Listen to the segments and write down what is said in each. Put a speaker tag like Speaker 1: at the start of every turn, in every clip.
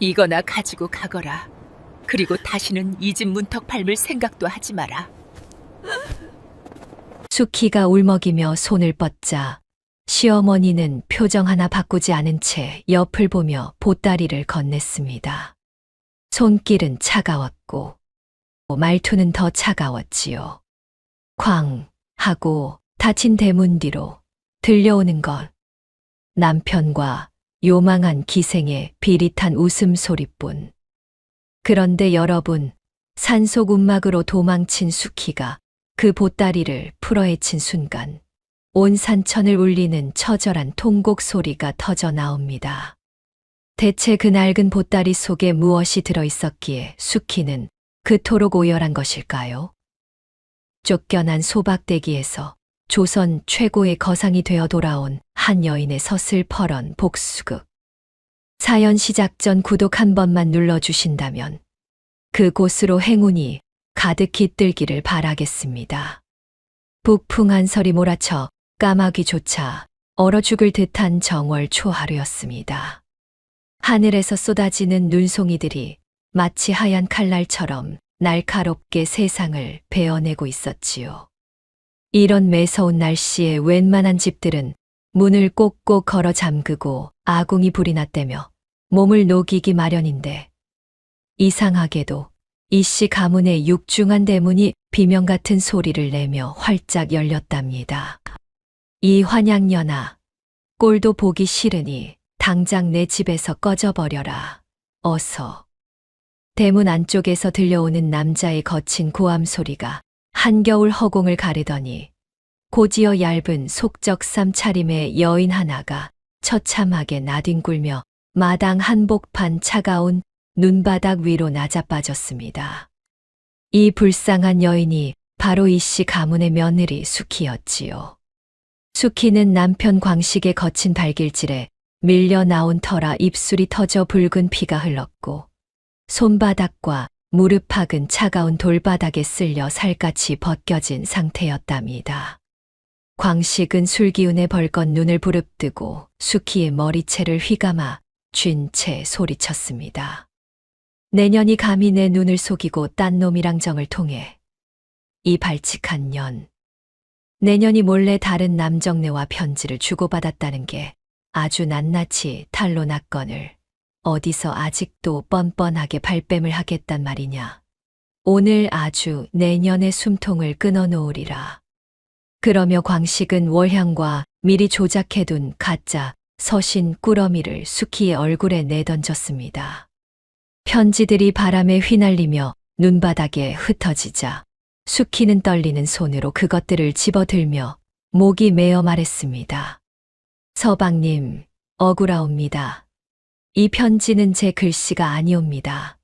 Speaker 1: 이거나 가지고 가거라. 그리고 다시는 이 집 문턱 밟을 생각도 하지 마라.
Speaker 2: 수키가 울먹이며 손을 뻗자 시어머니는 표정 하나 바꾸지 않은 채 옆을 보며 보따리를 건넸습니다. 손길은 차가웠고 말투는 더 차가웠지요. 쾅 하고 닫힌 대문 뒤로 들려오는 것. 남편과 요망한 기생의 비릿한 웃음소리뿐. 그런데 여러분, 산속 움막으로 도망친 수키가 그 보따리를 풀어헤친 순간 온 산천을 울리는 처절한 통곡 소리가 터져 나옵니다. 대체 그 낡은 보따리 속에 무엇이 들어있었기에 수키는 그토록 오열한 것일까요? 쫓겨난 소박대기에서 조선 최고의 거상이 되어 돌아온 한 여인의 서슬퍼런 복수극. 사연 시작 전 구독 한 번만 눌러주신다면 그곳으로 행운이 가득 깃들기를 바라겠습니다. 북풍한 설이 몰아쳐 까마귀조차 얼어 죽을 듯한 정월 초하루였습니다. 하늘에서 쏟아지는 눈송이들이 마치 하얀 칼날처럼 날카롭게 세상을 베어내고 있었지요. 이런 매서운 날씨에 웬만한 집들은 문을 꼭꼭 걸어 잠그고 아궁이 불이 났다며 몸을 녹이기 마련인데 이상하게도 이씨 가문의 육중한 대문이 비명 같은 소리를 내며 활짝 열렸답니다. 이 환양년아, 꼴도 보기 싫으니 당장 내 집에서 꺼져버려라. 어서. 대문 안쪽에서 들려오는 남자의 거친 고함 소리가 한겨울 허공을 가르더니 고지어 얇은 속적삼 차림의 여인 하나가 처참하게 나뒹굴며 마당 한복판 차가운 눈바닥 위로 낮아빠졌습니다. 이 불쌍한 여인이 바로 이씨 가문의 며느리 수키였지요. 수키는 남편 광식의 거친 발길질에 밀려 나온 터라 입술이 터져 붉은 피가 흘렀고 손바닥과 무릎팍은 차가운 돌바닥에 쓸려 살갗이 벗겨진 상태였답니다. 광식은 술기운에 벌건 눈을 부릅뜨고 수키의 머리채를 휘감아 쥔 채 소리쳤습니다. 내년이 감히 내 눈을 속이고 딴 놈이랑 정을 통해 이 발칙한 년. 내년이 몰래 다른 남정네와 편지를 주고받았다는 게 아주 낱낱이 탄로났거늘 어디서 아직도 뻔뻔하게 발뺌을 하겠단 말이냐. 오늘 아주 내년의 숨통을 끊어놓으리라. 그러며 광식은 월향과 미리 조작해둔 가짜 서신 꾸러미를 수키의 얼굴에 내던졌습니다. 편지들이 바람에 휘날리며 눈바닥에 흩어지자 수키는 떨리는 손으로 그것들을 집어들며 목이 메어 말했습니다. 서방님, 억울하옵니다. 이 편지는 제 글씨가 아니옵니다.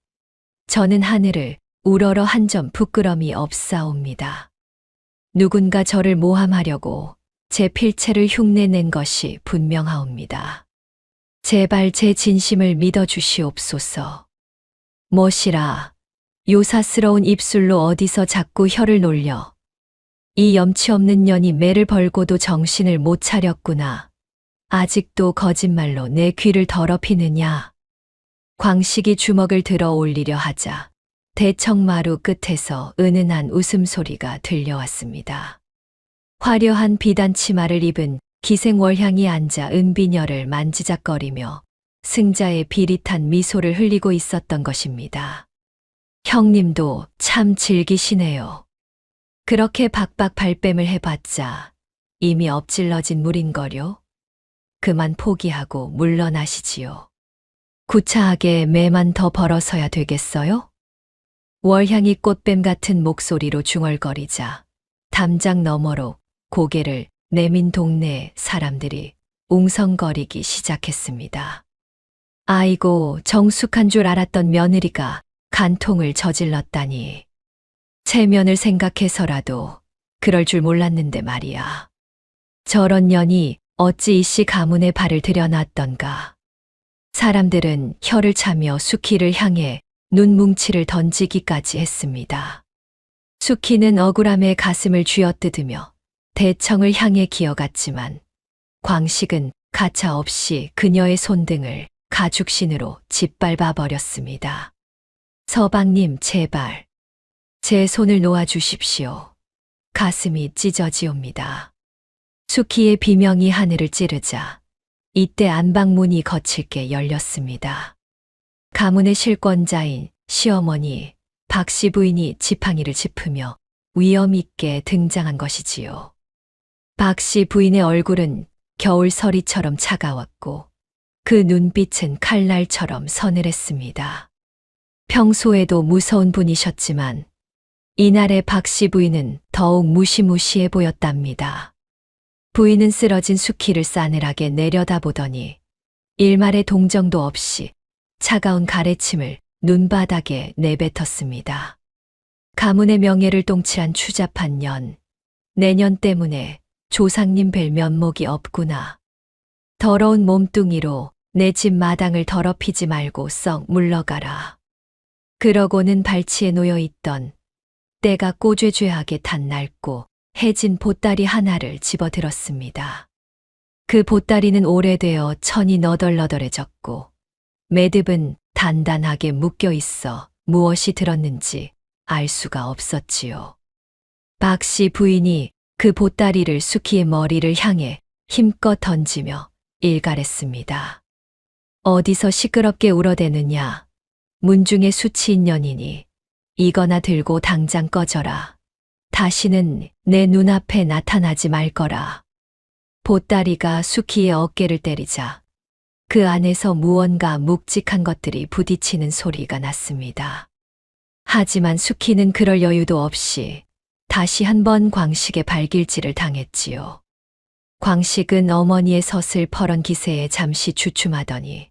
Speaker 2: 저는 하늘을 우러러 한 점 부끄럼이 없사옵니다. 누군가 저를 모함하려고 제 필체를 흉내낸 것이 분명하옵니다. 제발 제 진심을 믿어주시옵소서. 멋이라 요사스러운 입술로 어디서 자꾸 혀를 놀려. 이 염치 없는 년이 매를 벌고도 정신을 못 차렸구나. 아직도 거짓말로 내 귀를 더럽히느냐. 광식이 주먹을 들어 올리려 하자 대청마루 끝에서 은은한 웃음소리가 들려왔습니다. 화려한 비단 치마를 입은 기생월향이 앉아 은비녀를 만지작거리며 승자의 비릿한 미소를 흘리고 있었던 것입니다. 형님도 참 즐기시네요. 그렇게 박박 발뺌을 해봤자 이미 엎질러진 물인걸요. 그만 포기하고 물러나시지요. 구차하게 매만 더 벌어서야 되겠어요? 월향이 꽃뱀 같은 목소리로 중얼거리자 담장 너머로 고개를 내민 동네 사람들이 웅성거리기 시작했습니다. 아이고, 정숙한 줄 알았던 며느리가 간통을 저질렀다니. 체면을 생각해서라도 그럴 줄 몰랐는데 말이야. 저런 년이 어찌 이씨 가문에 발을 들여놨던가. 사람들은 혀를 차며 수키를 향해 눈뭉치를 던지기까지 했습니다. 수키는 억울함에 가슴을 쥐어뜯으며 대청을 향해 기어갔지만 광식은 가차없이 그녀의 손등을 가죽신으로 짓밟아 버렸습니다. 서방님, 제발. 제 손을 놓아주십시오. 가슴이 찢어지옵니다. 수키의 비명이 하늘을 찌르자 이때 안방문이 거칠게 열렸습니다. 가문의 실권자인 시어머니 박씨 부인이 지팡이를 짚으며 위험 있게 등장한 것이지요. 박씨 부인의 얼굴은 겨울서리처럼 차가웠고 그 눈빛은 칼날처럼 서늘했습니다. 평소에도 무서운 분이셨지만 이날의 박씨 부인은 더욱 무시무시해 보였답니다. 부인은 쓰러진 수키를 싸늘하게 내려다보더니 일말의 동정도 없이 차가운 가래침을 눈바닥에 내뱉었습니다. 가문의 명예를 똥칠한 추잡한 년, 내년 때문에 조상님 뵐 면목이 없구나. 더러운 몸뚱이로 내 집 마당을 더럽히지 말고 썩 물러가라. 그러고는 발치에 놓여있던 때가 꼬죄죄하게 탄 낡고 해진 보따리 하나를 집어들었습니다. 그 보따리는 오래되어 천이 너덜너덜해졌고 매듭은 단단하게 묶여 있어 무엇이 들었는지 알 수가 없었지요. 박씨 부인이 그 보따리를 수키의 머리를 향해 힘껏 던지며 일갈했습니다. 어디서 시끄럽게 울어대느냐. 문중에 수치인 년이니 이거나 들고 당장 꺼져라. 다시는 내 눈앞에 나타나지 말 거라. 보따리가 수키의 어깨를 때리자 그 안에서 무언가 묵직한 것들이 부딪히는 소리가 났습니다. 하지만 수키는 그럴 여유도 없이 다시 한번 광식의 발길질을 당했지요. 광식은 어머니의 서슬퍼런 기세에 잠시 주춤하더니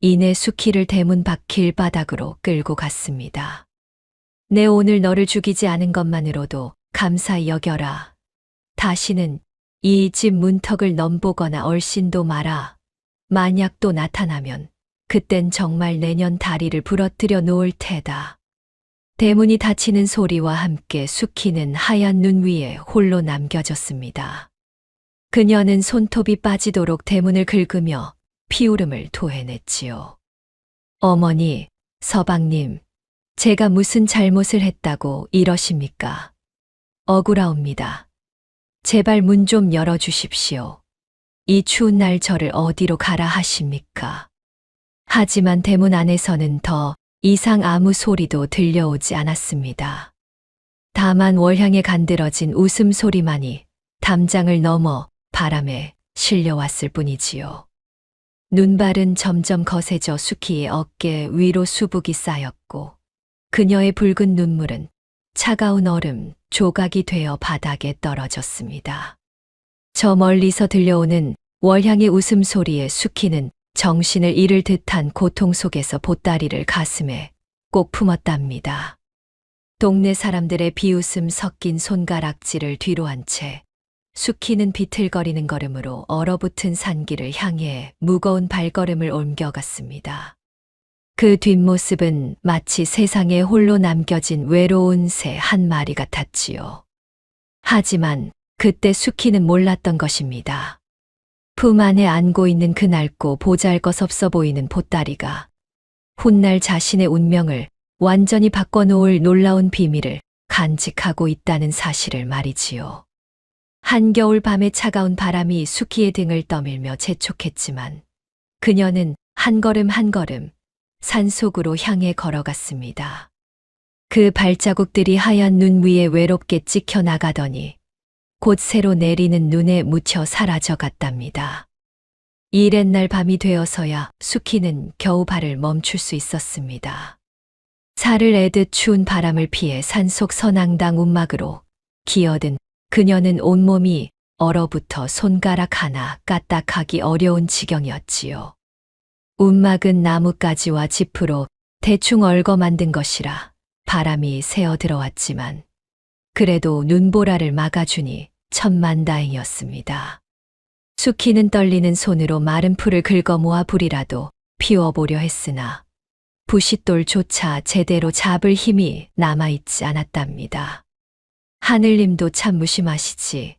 Speaker 2: 이내 수키를 대문 밖 길바닥으로 끌고 갔습니다. 내 오늘 너를 죽이지 않은 것만으로도 감사히 여겨라. 다시는 이 집 문턱을 넘보거나 얼씬도 마라. 만약 또 나타나면 그땐 정말 내년 다리를 부러뜨려 놓을 테다. 대문이 닫히는 소리와 함께 수키는 하얀 눈 위에 홀로 남겨졌습니다. 그녀는 손톱이 빠지도록 대문을 긁으며 피울음을 토해냈지요. 어머니, 서방님, 제가 무슨 잘못을 했다고 이러십니까? 억울하옵니다. 제발 문 좀 열어주십시오. 이 추운 날 저를 어디로 가라 하십니까? 하지만 대문 안에서는 더 이상 아무 소리도 들려오지 않았습니다. 다만 월향에 간드러진 웃음소리만이 담장을 넘어 바람에 실려왔을 뿐이지요. 눈발은 점점 거세져 수키의 어깨 위로 수북이 쌓였고 그녀의 붉은 눈물은 차가운 얼음 조각이 되어 바닥에 떨어졌습니다. 저 멀리서 들려오는 월향의 웃음소리에 수키는 정신을 잃을 듯한 고통 속에서 보따리를 가슴에 꼭 품었답니다. 동네 사람들의 비웃음 섞인 손가락질을 뒤로 한 채 수키는 비틀거리는 걸음으로 얼어붙은 산길을 향해 무거운 발걸음을 옮겨갔습니다. 그 뒷모습은 마치 세상에 홀로 남겨진 외로운 새 한 마리 같았지요. 하지만 그때 수키는 몰랐던 것입니다. 품 안에 안고 있는 그 낡고 보잘것없어 보이는 보따리가 훗날 자신의 운명을 완전히 바꿔놓을 놀라운 비밀을 간직하고 있다는 사실을 말이지요. 한겨울 밤의 차가운 바람이 수키의 등을 떠밀며 재촉했지만 그녀는 한 걸음 한 걸음 산속으로 향해 걸어갔습니다. 그 발자국들이 하얀 눈 위에 외롭게 찍혀 나가더니 곧 새로 내리는 눈에 묻혀 사라져 갔답니다. 이튿날 밤이 되어서야 수키는 겨우 발을 멈출 수 있었습니다. 살을 애듯 추운 바람을 피해 산속 선앙당 움막으로 기어든 그녀는 온몸이 얼어붙어 손가락 하나 까딱하기 어려운 지경이었지요. 움막은 나뭇가지와 지프로 대충 얽어 만든 것이라 바람이 새어 들어왔지만 그래도 눈보라를 막아주니 천만다행이었습니다. 수키는 떨리는 손으로 마른 풀을 긁어 모아 불이라도 피워보려 했으나 부싯돌조차 제대로 잡을 힘이 남아있지 않았답니다. 하늘님도 참 무심하시지.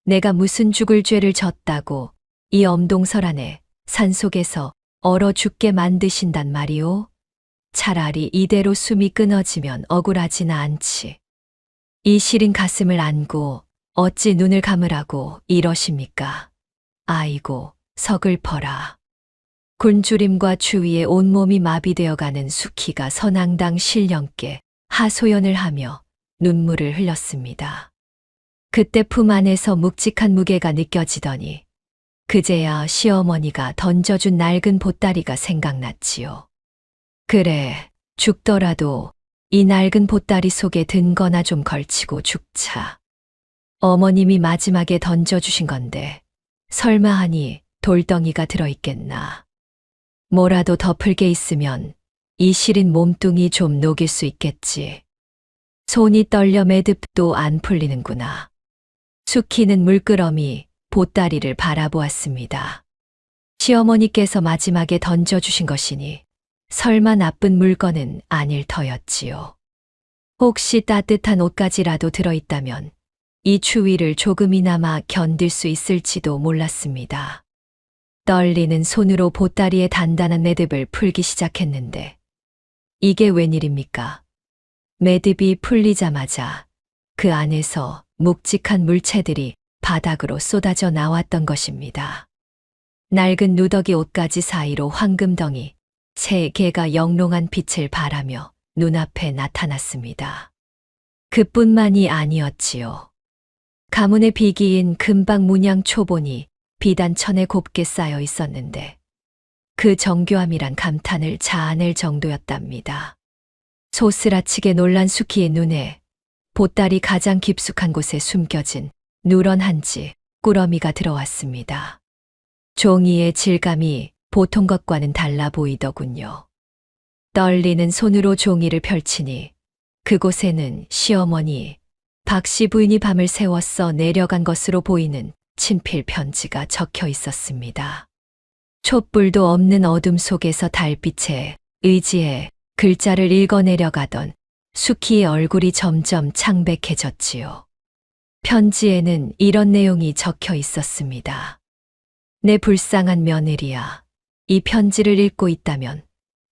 Speaker 2: 내가 무슨 죽을 죄를 졌다고 이 엄동설 안에 산속에서 얼어 죽게 만드신단 말이오. 차라리 이대로 숨이 끊어지면 억울하지나 않지. 이 시린 가슴을 안고 어찌 눈을 감으라고 이러십니까? 아이고, 서글퍼라. 굶주림과 추위에 온몸이 마비되어가는 수키가 선앙당 신령께 하소연을 하며 눈물을 흘렸습니다. 그때 품 안에서 묵직한 무게가 느껴지더니 그제야 시어머니가 던져준 낡은 보따리가 생각났지요. 그래, 죽더라도 이 낡은 보따리 속에 든 거나 좀 걸치고 죽자. 어머님이 마지막에 던져주신 건데 설마 하니 돌덩이가 들어있겠나. 뭐라도 덮을 게 있으면 이 시린 몸뚱이 좀 녹일 수 있겠지. 손이 떨려 매듭도 안 풀리는구나. 수키는 물끄러미 보따리를 바라보았습니다. 시어머니께서 마지막에 던져주신 것이니 설마 나쁜 물건은 아닐 터였지요. 혹시 따뜻한 옷가지라도 들어있다면 이 추위를 조금이나마 견딜 수 있을지도 몰랐습니다. 떨리는 손으로 보따리의 단단한 매듭을 풀기 시작했는데 이게 웬일입니까? 매듭이 풀리자마자 그 안에서 묵직한 물체들이 바닥으로 쏟아져 나왔던 것입니다. 낡은 누더기 옷가지 사이로 황금덩이, 세 개가 영롱한 빛을 발하며 눈앞에 나타났습니다. 그뿐만이 아니었지요. 가문의 비기인 금박 문양 초본이 비단천에 곱게 쌓여 있었는데 그 정교함이란 감탄을 자아낼 정도였답니다. 소스라치게 놀란 수키의 눈에 보따리 가장 깊숙한 곳에 숨겨진 누런 한지 꾸러미가 들어왔습니다. 종이의 질감이 보통 것과는 달라 보이더군요. 떨리는 손으로 종이를 펼치니 그곳에는 시어머니, 박씨 부인이 밤을 새웠어 내려간 것으로 보이는 친필 편지가 적혀 있었습니다. 촛불도 없는 어둠 속에서 달빛에 의지에 글자를 읽어내려가던 수키의 얼굴이 점점 창백해졌지요. 편지에는 이런 내용이 적혀 있었습니다. 내 불쌍한 며느리야, 이 편지를 읽고 있다면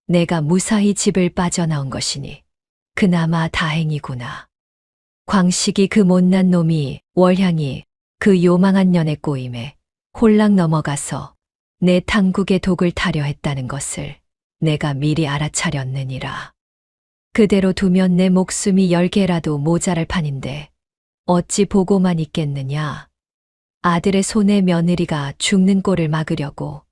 Speaker 2: 내가 무사히 집을 빠져나온 것이니 그나마 다행이구나. 광식이 그 못난 놈이 월향이 그 요망한 년의 꼬임에 홀랑 넘어가서 내 탕국의 독을 타려 했다는 것을 내가 미리 알아차렸느니라. 그대로 두면 내 목숨이 10개라도 모자랄 판인데 어찌 보고만 있겠느냐. 아들의 손에 며느리가 죽는 꼴을 막으려고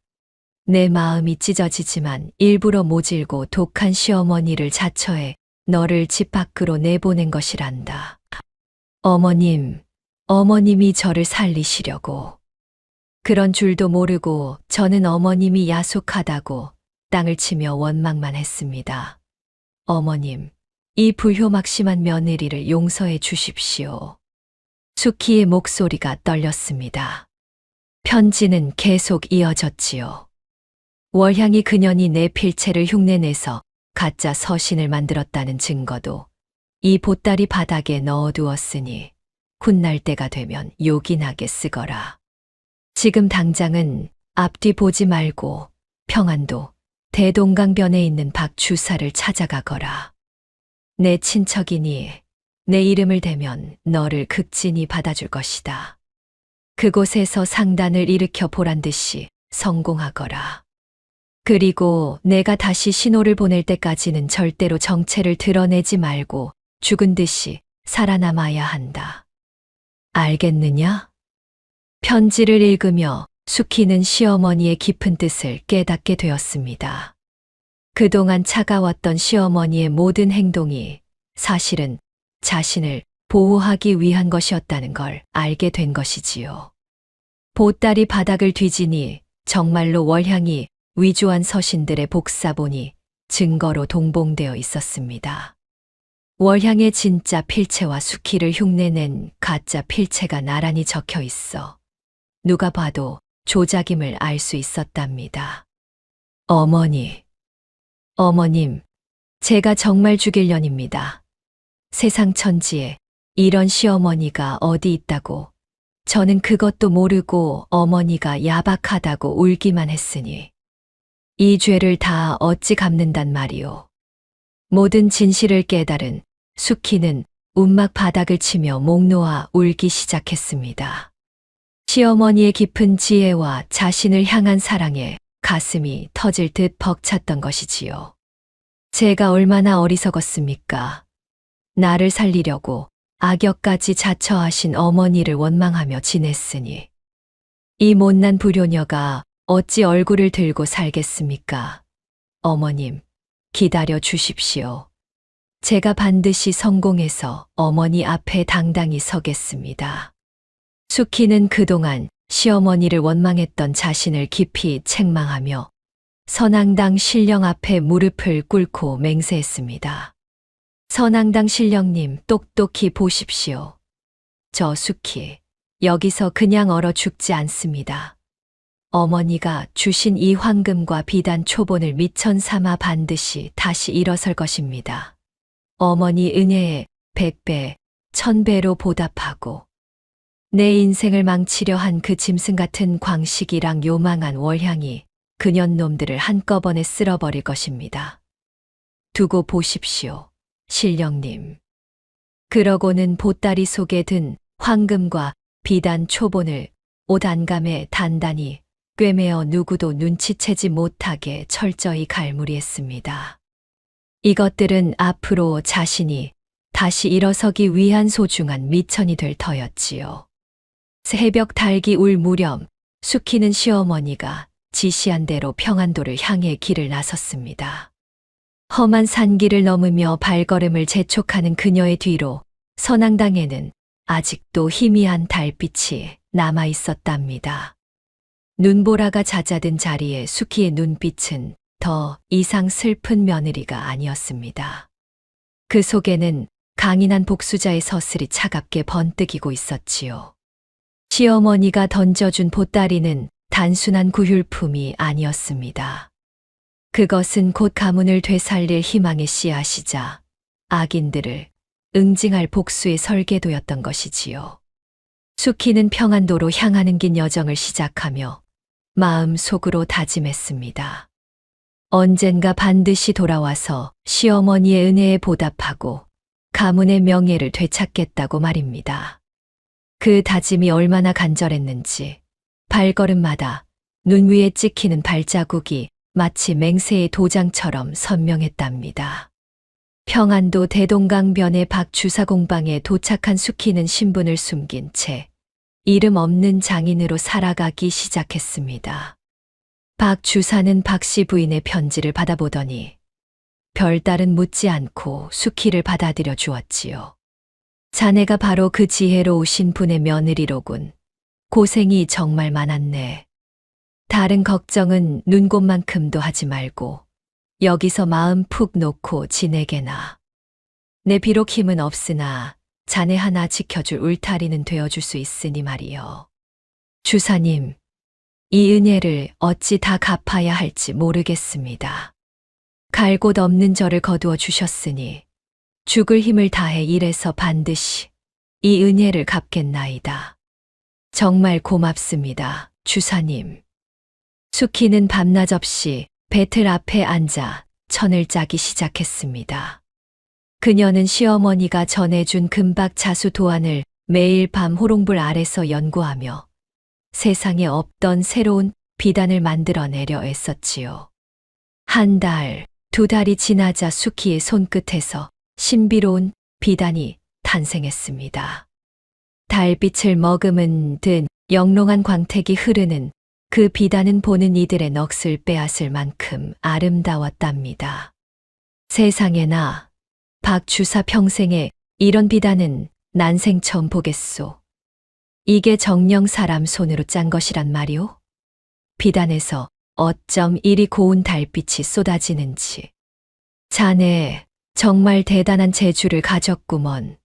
Speaker 2: 내 마음이 찢어지지만 일부러 모질고 독한 시어머니를 자처해 너를 집 밖으로 내보낸 것이란다. 어머님, 어머님이 저를 살리시려고. 그런 줄도 모르고 저는 어머님이 야속하다고 땅을 치며 원망만 했습니다. 어머님, 이 불효막심한 며느리를 용서해 주십시오. 수키의 목소리가 떨렸습니다. 편지는 계속 이어졌지요. 월향이 그년이 내 필체를 흉내내서 가짜 서신을 만들었다는 증거도 이 보따리 바닥에 넣어두었으니 훗날 때가 되면 요긴하게 쓰거라. 지금 당장은 앞뒤 보지 말고 평안도 대동강변에 있는 박 주사를 찾아가거라. 내 친척이니 내 이름을 대면 너를 극진히 받아줄 것이다. 그곳에서 상단을 일으켜 보란 듯이 성공하거라. 그리고 내가 다시 신호를 보낼 때까지는 절대로 정체를 드러내지 말고 죽은 듯이 살아남아야 한다. 알겠느냐? 편지를 읽으며 수키는 시어머니의 깊은 뜻을 깨닫게 되었습니다. 그동안 차가웠던 시어머니의 모든 행동이 사실은 자신을 보호하기 위한 것이었다는 걸 알게 된 것이지요. 보따리 바닥을 뒤지니 정말로 월향이 위조한 서신들의 복사본이 증거로 동봉되어 있었습니다. 월향의 진짜 필체와 수키를 흉내낸 가짜 필체가 나란히 적혀 있어 누가 봐도 조작임을 알 수 있었답니다. 어머니, 어머님, 제가 정말 죽일 년입니다. 세상 천지에 이런 시어머니가 어디 있다고 저는 그것도 모르고 어머니가 야박하다고 울기만 했으니 이 죄를 다 어찌 갚는단 말이오. 모든 진실을 깨달은 수키는 움막 바닥을 치며 목 놓아 울기 시작했습니다. 시어머니의 깊은 지혜와 자신을 향한 사랑에 가슴이 터질 듯 벅찼던 것이지요. 제가 얼마나 어리석었습니까? 나를 살리려고 악역까지 자처하신 어머니를 원망하며 지냈으니 이 못난 불효녀가 어찌 얼굴을 들고 살겠습니까? 어머님, 기다려 주십시오. 제가 반드시 성공해서 어머니 앞에 당당히 서겠습니다. 수키는 그동안 시어머니를 원망했던 자신을 깊이 책망하며 선앙당 신령 앞에 무릎을 꿇고 맹세했습니다. 선앙당 신령님, 똑똑히 보십시오. 저 수키, 여기서 그냥 얼어 죽지 않습니다. 어머니가 주신 이 황금과 비단 초본을 미천 삼아 반드시 다시 일어설 것입니다. 어머니 은혜에 100배, 1000배로 보답하고 내 인생을 망치려 한 그 짐승 같은 광식이랑 요망한 월향이 그년 놈들을 한꺼번에 쓸어버릴 것입니다. 두고 보십시오, 신령님. 그러고는 보따리 속에 든 황금과 비단 초본을 옷 안감에 단단히 꿰매어 누구도 눈치채지 못하게 철저히 갈무리했습니다. 이것들은 앞으로 자신이 다시 일어서기 위한 소중한 미천이 될 터였지요. 새벽 달기 울 무렵 수키는 시어머니가 지시한 대로 평안도를 향해 길을 나섰습니다. 험한 산길을 넘으며 발걸음을 재촉하는 그녀의 뒤로 선앙당에는 아직도 희미한 달빛이 남아 있었답니다. 눈보라가 잦아든 자리에 수키의 눈빛은 더 이상 슬픈 며느리가 아니었습니다. 그 속에는 강인한 복수자의 서슬이 차갑게 번뜩이고 있었지요. 시어머니가 던져준 보따리는 단순한 구휼품이 아니었습니다. 그것은 곧 가문을 되살릴 희망의 씨앗이자 악인들을 응징할 복수의 설계도였던 것이지요. 수키는 평안도로 향하는 긴 여정을 시작하며 마음 속으로 다짐했습니다. 언젠가 반드시 돌아와서 시어머니의 은혜에 보답하고 가문의 명예를 되찾겠다고 말입니다. 그 다짐이 얼마나 간절했는지 발걸음마다 눈 위에 찍히는 발자국이 마치 맹세의 도장처럼 선명했답니다. 평안도 대동강변의 박 주사 공방에 도착한 수키는 신분을 숨긴 채 이름 없는 장인으로 살아가기 시작했습니다. 박 주사는 박 씨 부인의 편지를 받아보더니 별다른 묻지 않고 수키를 받아들여 주었지요. 자네가 바로 그 지혜로우신 분의 며느리로군. 고생이 정말 많았네. 다른 걱정은 눈곱만큼도 하지 말고 여기서 마음 푹 놓고 지내게나. 내 비록 힘은 없으나 자네 하나 지켜줄 울타리는 되어줄 수 있으니 말이요. 주사님, 이 은혜를 어찌 다 갚아야 할지 모르겠습니다. 갈 곳 없는 저를 거두어 주셨으니 죽을 힘을 다해 일해서 반드시 이 은혜를 갚겠나이다. 정말 고맙습니다, 주사님. 수키는 밤낮 없이 배틀 앞에 앉아 천을 짜기 시작했습니다. 그녀는 시어머니가 전해준 금박 자수 도안을 매일 밤 호롱불 아래서 연구하며 세상에 없던 새로운 비단을 만들어내려 애썼지요. 한 달, 두 달이 지나자 수키의 손끝에서 신비로운 비단이 탄생했습니다. 달빛을 머금은 듯 영롱한 광택이 흐르는 그 비단은 보는 이들의 넋을 빼앗을 만큼 아름다웠답니다. 세상에나 박 주사 평생에 이런 비단은 난생 처음 보겠소. 이게 정녕 사람 손으로 짠 것이란 말이오? 비단에서 어쩜 이리 고운 달빛이 쏟아지는지. 자네 정말 대단한 재주를 가졌구먼.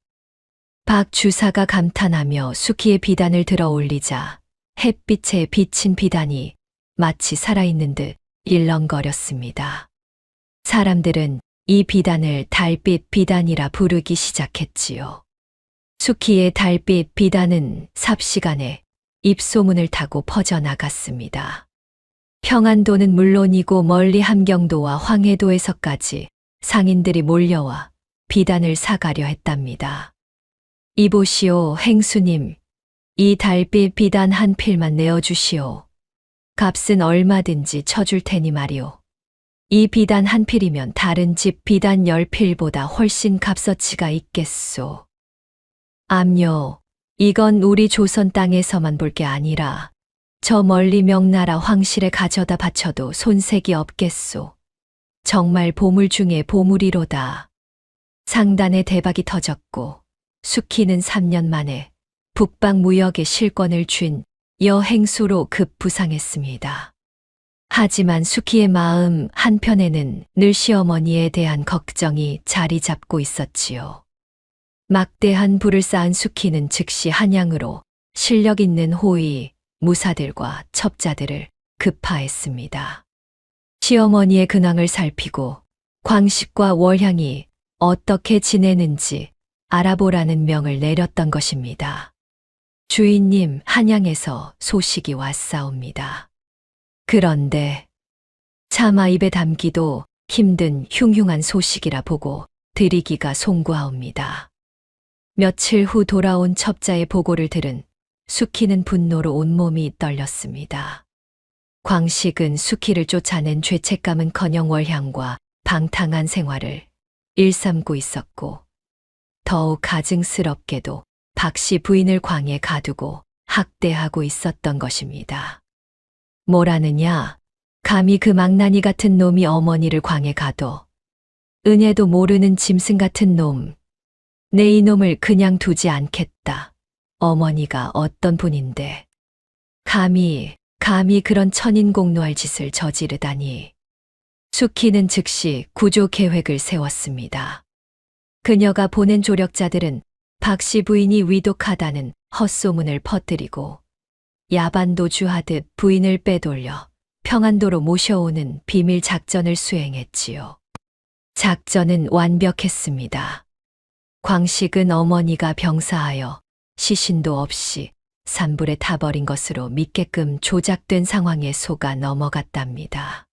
Speaker 2: 박 주사가 감탄하며 수키의 비단을 들어 올리자 햇빛에 비친 비단이 마치 살아있는 듯 일렁거렸습니다. 사람들은 이 비단을 달빛 비단이라 부르기 시작했지요. 수키의 달빛 비단은 삽시간에 입소문을 타고 퍼져나갔습니다. 평안도는 물론이고 멀리 함경도와 황해도에서까지 상인들이 몰려와 비단을 사가려 했답니다. 이보시오, 행수님. 이 달빛 비단 한 필만 내어주시오. 값은 얼마든지 쳐줄 테니 말이오. 이 비단 한 필이면 다른 집 비단 10필보다 훨씬 값어치가 있겠소. 암요, 이건 우리 조선 땅에서만 볼 게 아니라 저 멀리 명나라 황실에 가져다 바쳐도 손색이 없겠소. 정말 보물 중에 보물이로다. 상단에 대박이 터졌고 숙희는 3년 만에 북방 무역의 실권을 쥔 여행수로 급부상했습니다. 하지만 숙희의 마음 한편에는 늘 시어머니에 대한 걱정이 자리 잡고 있었지요. 막대한 부를 쌓은 숙희는 즉시 한양으로 실력 있는 호위, 무사들과 첩자들을 급파했습니다. 시어머니의 근황을 살피고 광식과 월향이 어떻게 지내는지 알아보라는 명을 내렸던 것입니다. 주인님, 한양에서 소식이 왔사옵니다. 그런데 차마 입에 담기도 힘든 흉흉한 소식이라 보고 드리기가 송구하옵니다. 며칠 후 돌아온 첩자의 보고를 들은 숙희는 분노로 온몸이 떨렸습니다. 광식은 숙희를 쫓아낸 죄책감은커녕 월향과 방탕한 생활을 일삼고 있었고 더욱 가증스럽게도 박씨 부인을 광에 가두고 학대하고 있었던 것입니다. 뭐라느냐? 감히 그 망나니 같은 놈이 어머니를 광에 가둬. 은혜도 모르는 짐승 같은 놈. 내 이놈을 그냥 두지 않겠다. 어머니가 어떤 분인데. 감히 그런 천인공노할 짓을 저지르다니. 숙희는 즉시 구조 계획을 세웠습니다. 그녀가 보낸 조력자들은 박씨 부인이 위독하다는 헛소문을 퍼뜨리고 야반도주하듯 부인을 빼돌려 평안도로 모셔오는 비밀 작전을 수행했지요. 작전은 완벽했습니다. 광식은 어머니가 병사하여 시신도 없이 산불에 타버린 것으로 믿게끔 조작된 상황에 속아 넘어갔답니다.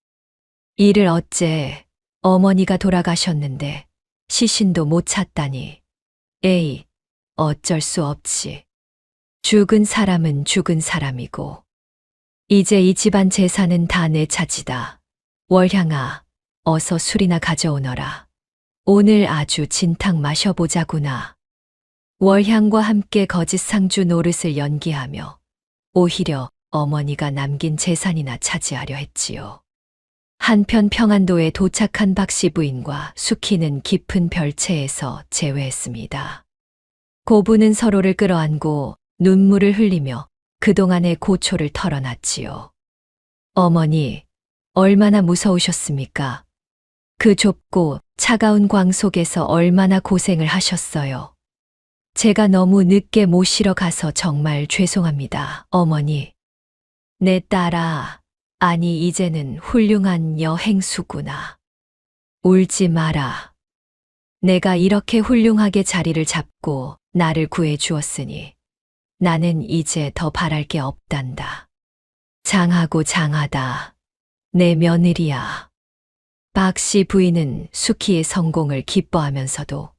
Speaker 2: 이를 어째 어머니가 돌아가셨는데 시신도 못 찾다니. 에이, 어쩔 수 없지. 죽은 사람은 죽은 사람이고 이제 이 집안 재산은 다 내 차지다. 월향아, 어서 술이나 가져오너라. 오늘 아주 진탕 마셔보자구나. 월향과 함께 거짓 상주 노릇을 연기하며 오히려 어머니가 남긴 재산이나 차지하려 했지요. 한편 평안도에 도착한 박씨 부인과 숙희는 깊은 별채에서 재회했습니다. 고부는 서로를 끌어안고 눈물을 흘리며 그동안의 고초를 털어놨지요. 어머니, 얼마나 무서우셨습니까? 그 좁고 차가운 광 속에서 얼마나 고생을 하셨어요. 제가 너무 늦게 모시러 가서 정말 죄송합니다, 어머니. 내 딸아, 아니 이제는 훌륭한 여행수구나. 울지 마라. 내가 이렇게 훌륭하게 자리를 잡고 나를 구해 주었으니 나는 이제 더 바랄 게 없단다. 장하고 장하다. 내 며느리야. 박씨 부인은 숙희의 성공을 기뻐하면서도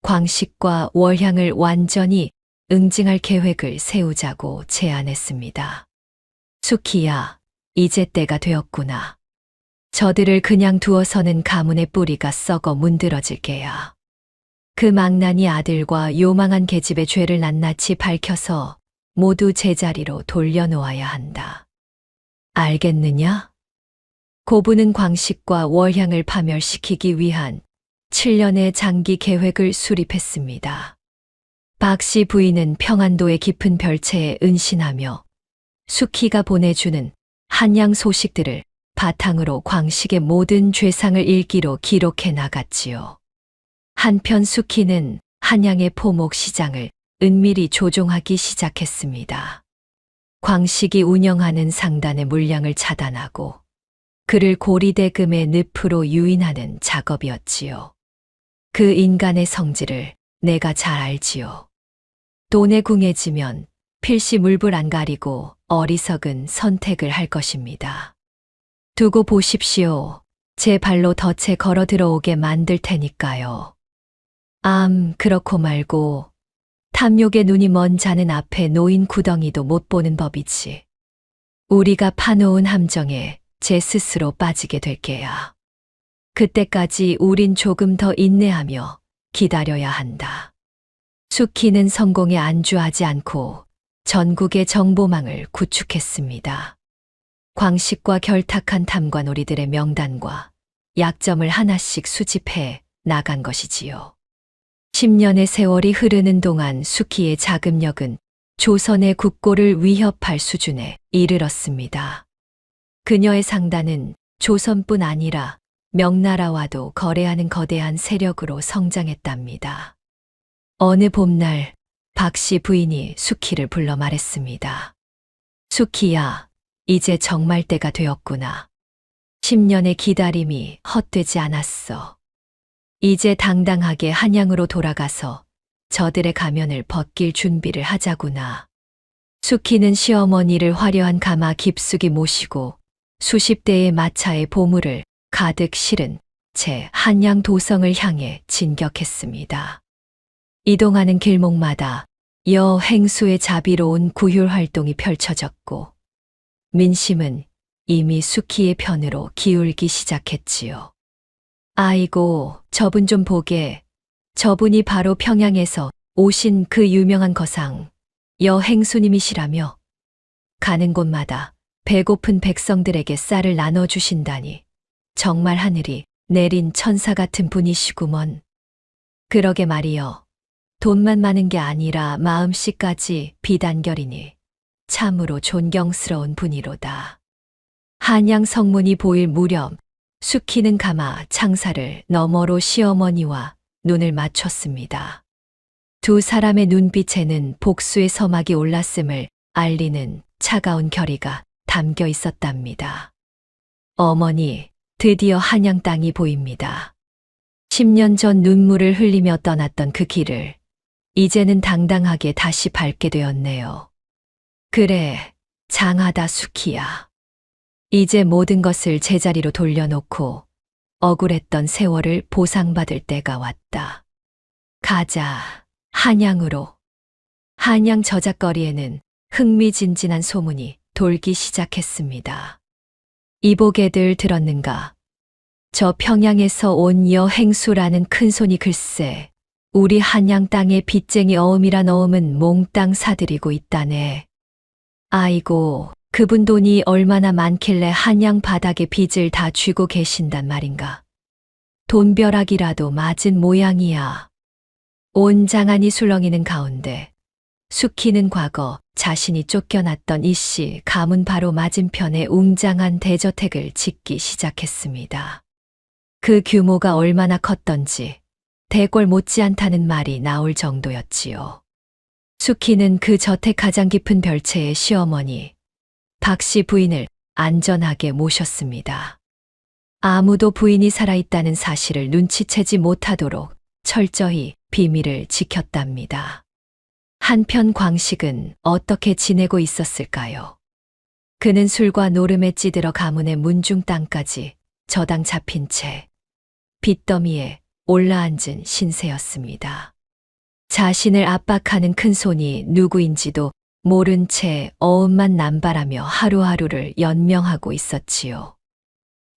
Speaker 2: 광식과 월향을 완전히 응징할 계획을 세우자고 제안했습니다. 숙희야, 이제 때가 되었구나. 저들을 그냥 두어서는 가문의 뿌리가 썩어 문드러질 게야. 그 망나니 아들과 요망한 계집의 죄를 낱낱이 밝혀서 모두 제자리로 돌려놓아야 한다. 알겠느냐? 고부는 광식과 월향을 파멸시키기 위한 7년의 장기 계획을 수립했습니다. 박씨 부인은 평안도의 깊은 별채에 은신하며 숙희가 보내주는 한양 소식들을 바탕으로 광식의 모든 죄상을 일기로 기록해 나갔지요. 한편 숙희는 한양의 포목 시장을 은밀히 조종하기 시작했습니다. 광식이 운영하는 상단의 물량을 차단하고 그를 고리대금의 늪으로 유인하는 작업이었지요. 그 인간의 성질을 내가 잘 알지요. 돈에 궁해지면 필시 물불 안 가리고 어리석은 선택을 할 것입니다. 두고 보십시오. 제 발로 덫에 걸어 들어오게 만들 테니까요. 그렇고 말고 탐욕의 눈이 먼 자는 앞에 놓인 구덩이도 못 보는 법이지. 우리가 파놓은 함정에 제 스스로 빠지게 될 게야. 그때까지 우린 조금 더 인내하며 기다려야 한다. 수키는 성공에 안주하지 않고 전국의 정보망을 구축했습니다. 광식과 결탁한 탐관오리들의 명단과 약점을 하나씩 수집해 나간 것이지요. 10년의 세월이 흐르는 동안 수키의 자금력은 조선의 국고를 위협할 수준에 이르렀습니다. 그녀의 상단은 조선뿐 아니라 명나라와도 거래하는 거대한 세력으로 성장했답니다. 어느 봄날 박씨 부인이 수키를 불러 말했습니다. 수키야, 이제 정말 때가 되었구나. 10년의 기다림이 헛되지 않았어. 이제 당당하게 한양으로 돌아가서 저들의 가면을 벗길 준비를 하자구나. 수키는 시어머니를 화려한 가마 깊숙이 모시고 수십 대의 마차에 보물을 가득 실은 채 한양 도성을 향해 진격했습니다. 이동하는 길목마다 여행수의 자비로운 구휼 활동이 펼쳐졌고 민심은 이미 수키의 편으로 기울기 시작했지요. 아이고, 저분 좀 보게. 저분이 바로 평양에서 오신 그 유명한 거상, 여행수님이시라며. 가는 곳마다 배고픈 백성들에게 쌀을 나눠주신다니. 정말 하늘이 내린 천사 같은 분이시구먼. 그러게 말이여. 돈만 많은 게 아니라 마음씨까지 비단결이니 참으로 존경스러운 분이로다. 한양 성문이 보일 무렵 수키는 가마 창사를 너머로 시어머니와 눈을 맞췄습니다. 두 사람의 눈빛에는 복수의 서막이 올랐음을 알리는 차가운 결의가 담겨 있었답니다. 어머니, 드디어 한양 땅이 보입니다. 10년 전 눈물을 흘리며 떠났던 그 길을 이제는 당당하게 다시 밟게 되었네요. 그래, 장하다 수키야. 이제 모든 것을 제자리로 돌려놓고 억울했던 세월을 보상받을 때가 왔다. 가자, 한양으로. 한양 저작거리에는 흥미진진한 소문이 돌기 시작했습니다. 이보게들 들었는가? 저 평양에서 온 여행수라는 큰손이 글쎄 우리 한양 땅에 빚쟁이 어음이란 어음은 몽땅 사들이고 있다네. 아이고, 그분 돈이 얼마나 많길래 한양 바닥에 빚을 다 쥐고 계신단 말인가. 돈벼락이라도 맞은 모양이야. 온 장안이 술렁이는 가운데 수키는 과거 자신이 쫓겨났던 이씨 가문 바로 맞은편에 웅장한 대저택을 짓기 시작했습니다. 그 규모가 얼마나 컸던지 대궐 못지않다는 말이 나올 정도였지요. 수키는 그 저택 가장 깊은 별채의 시어머니 박씨 부인을 안전하게 모셨습니다. 아무도 부인이 살아있다는 사실을 눈치채지 못하도록 철저히 비밀을 지켰답니다. 한편 광식은 어떻게 지내고 있었을까요? 그는 술과 노름에 찌들어 가문의 문중 땅까지 저당 잡힌 채 빚더미에 올라앉은 신세였습니다. 자신을 압박하는 큰손이 누구인지도 모른 채 어음만 남발하며 하루하루를 연명하고 있었지요.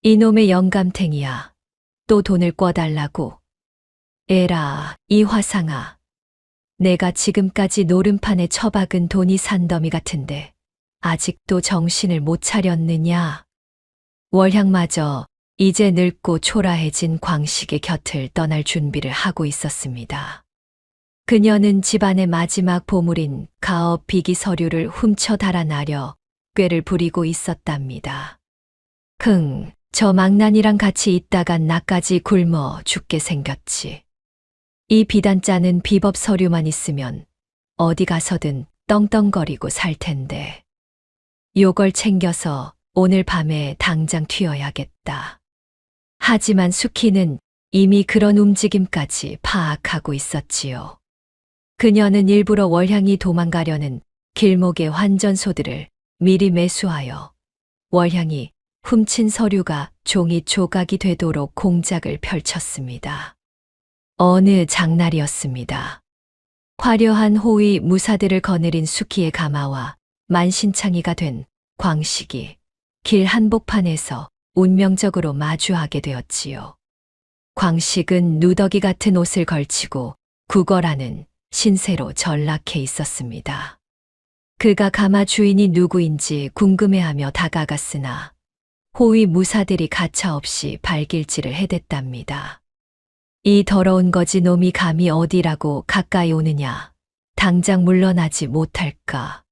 Speaker 2: 이놈의 영감탱이야. 또 돈을 꿔달라고. 에라, 이 화상아. 내가 지금까지 노름판에 처박은 돈이 산더미 같은데 아직도 정신을 못 차렸느냐. 월향마저 이제 늙고 초라해진 광식의 곁을 떠날 준비를 하고 있었습니다. 그녀는 집안의 마지막 보물인 가업 비기 서류를 훔쳐 달아나려 꾀를 부리고 있었답니다. 저 망난이랑 같이 있다간 나까지 굶어 죽게 생겼지. 이 비단자는 비법 서류만 있으면 어디 가서든 떵떵거리고 살 텐데. 요걸 챙겨서 오늘 밤에 당장 튀어야겠다. 하지만 수키는 이미 그런 움직임까지 파악하고 있었지요. 그녀는 일부러 월향이 도망가려는 길목의 환전소들을 미리 매수하여 월향이 훔친 서류가 종이 조각이 되도록 공작을 펼쳤습니다. 어느 장날이었습니다. 화려한 호위 무사들을 거느린 수키의 가마와 만신창이가 된 광식이 길 한복판에서 운명적으로 마주하게 되었지요. 광식은 누더기 같은 옷을 걸치고 구걸하는 신세로 전락해 있었습니다. 그가 가마 주인이 누구인지 궁금해하며 다가갔으나 호위 무사들이 가차없이 발길질을 해댔답니다. 이 더러운 거지 놈이 감히 어디라고 가까이 오느냐. 당장 물러나지 못할까.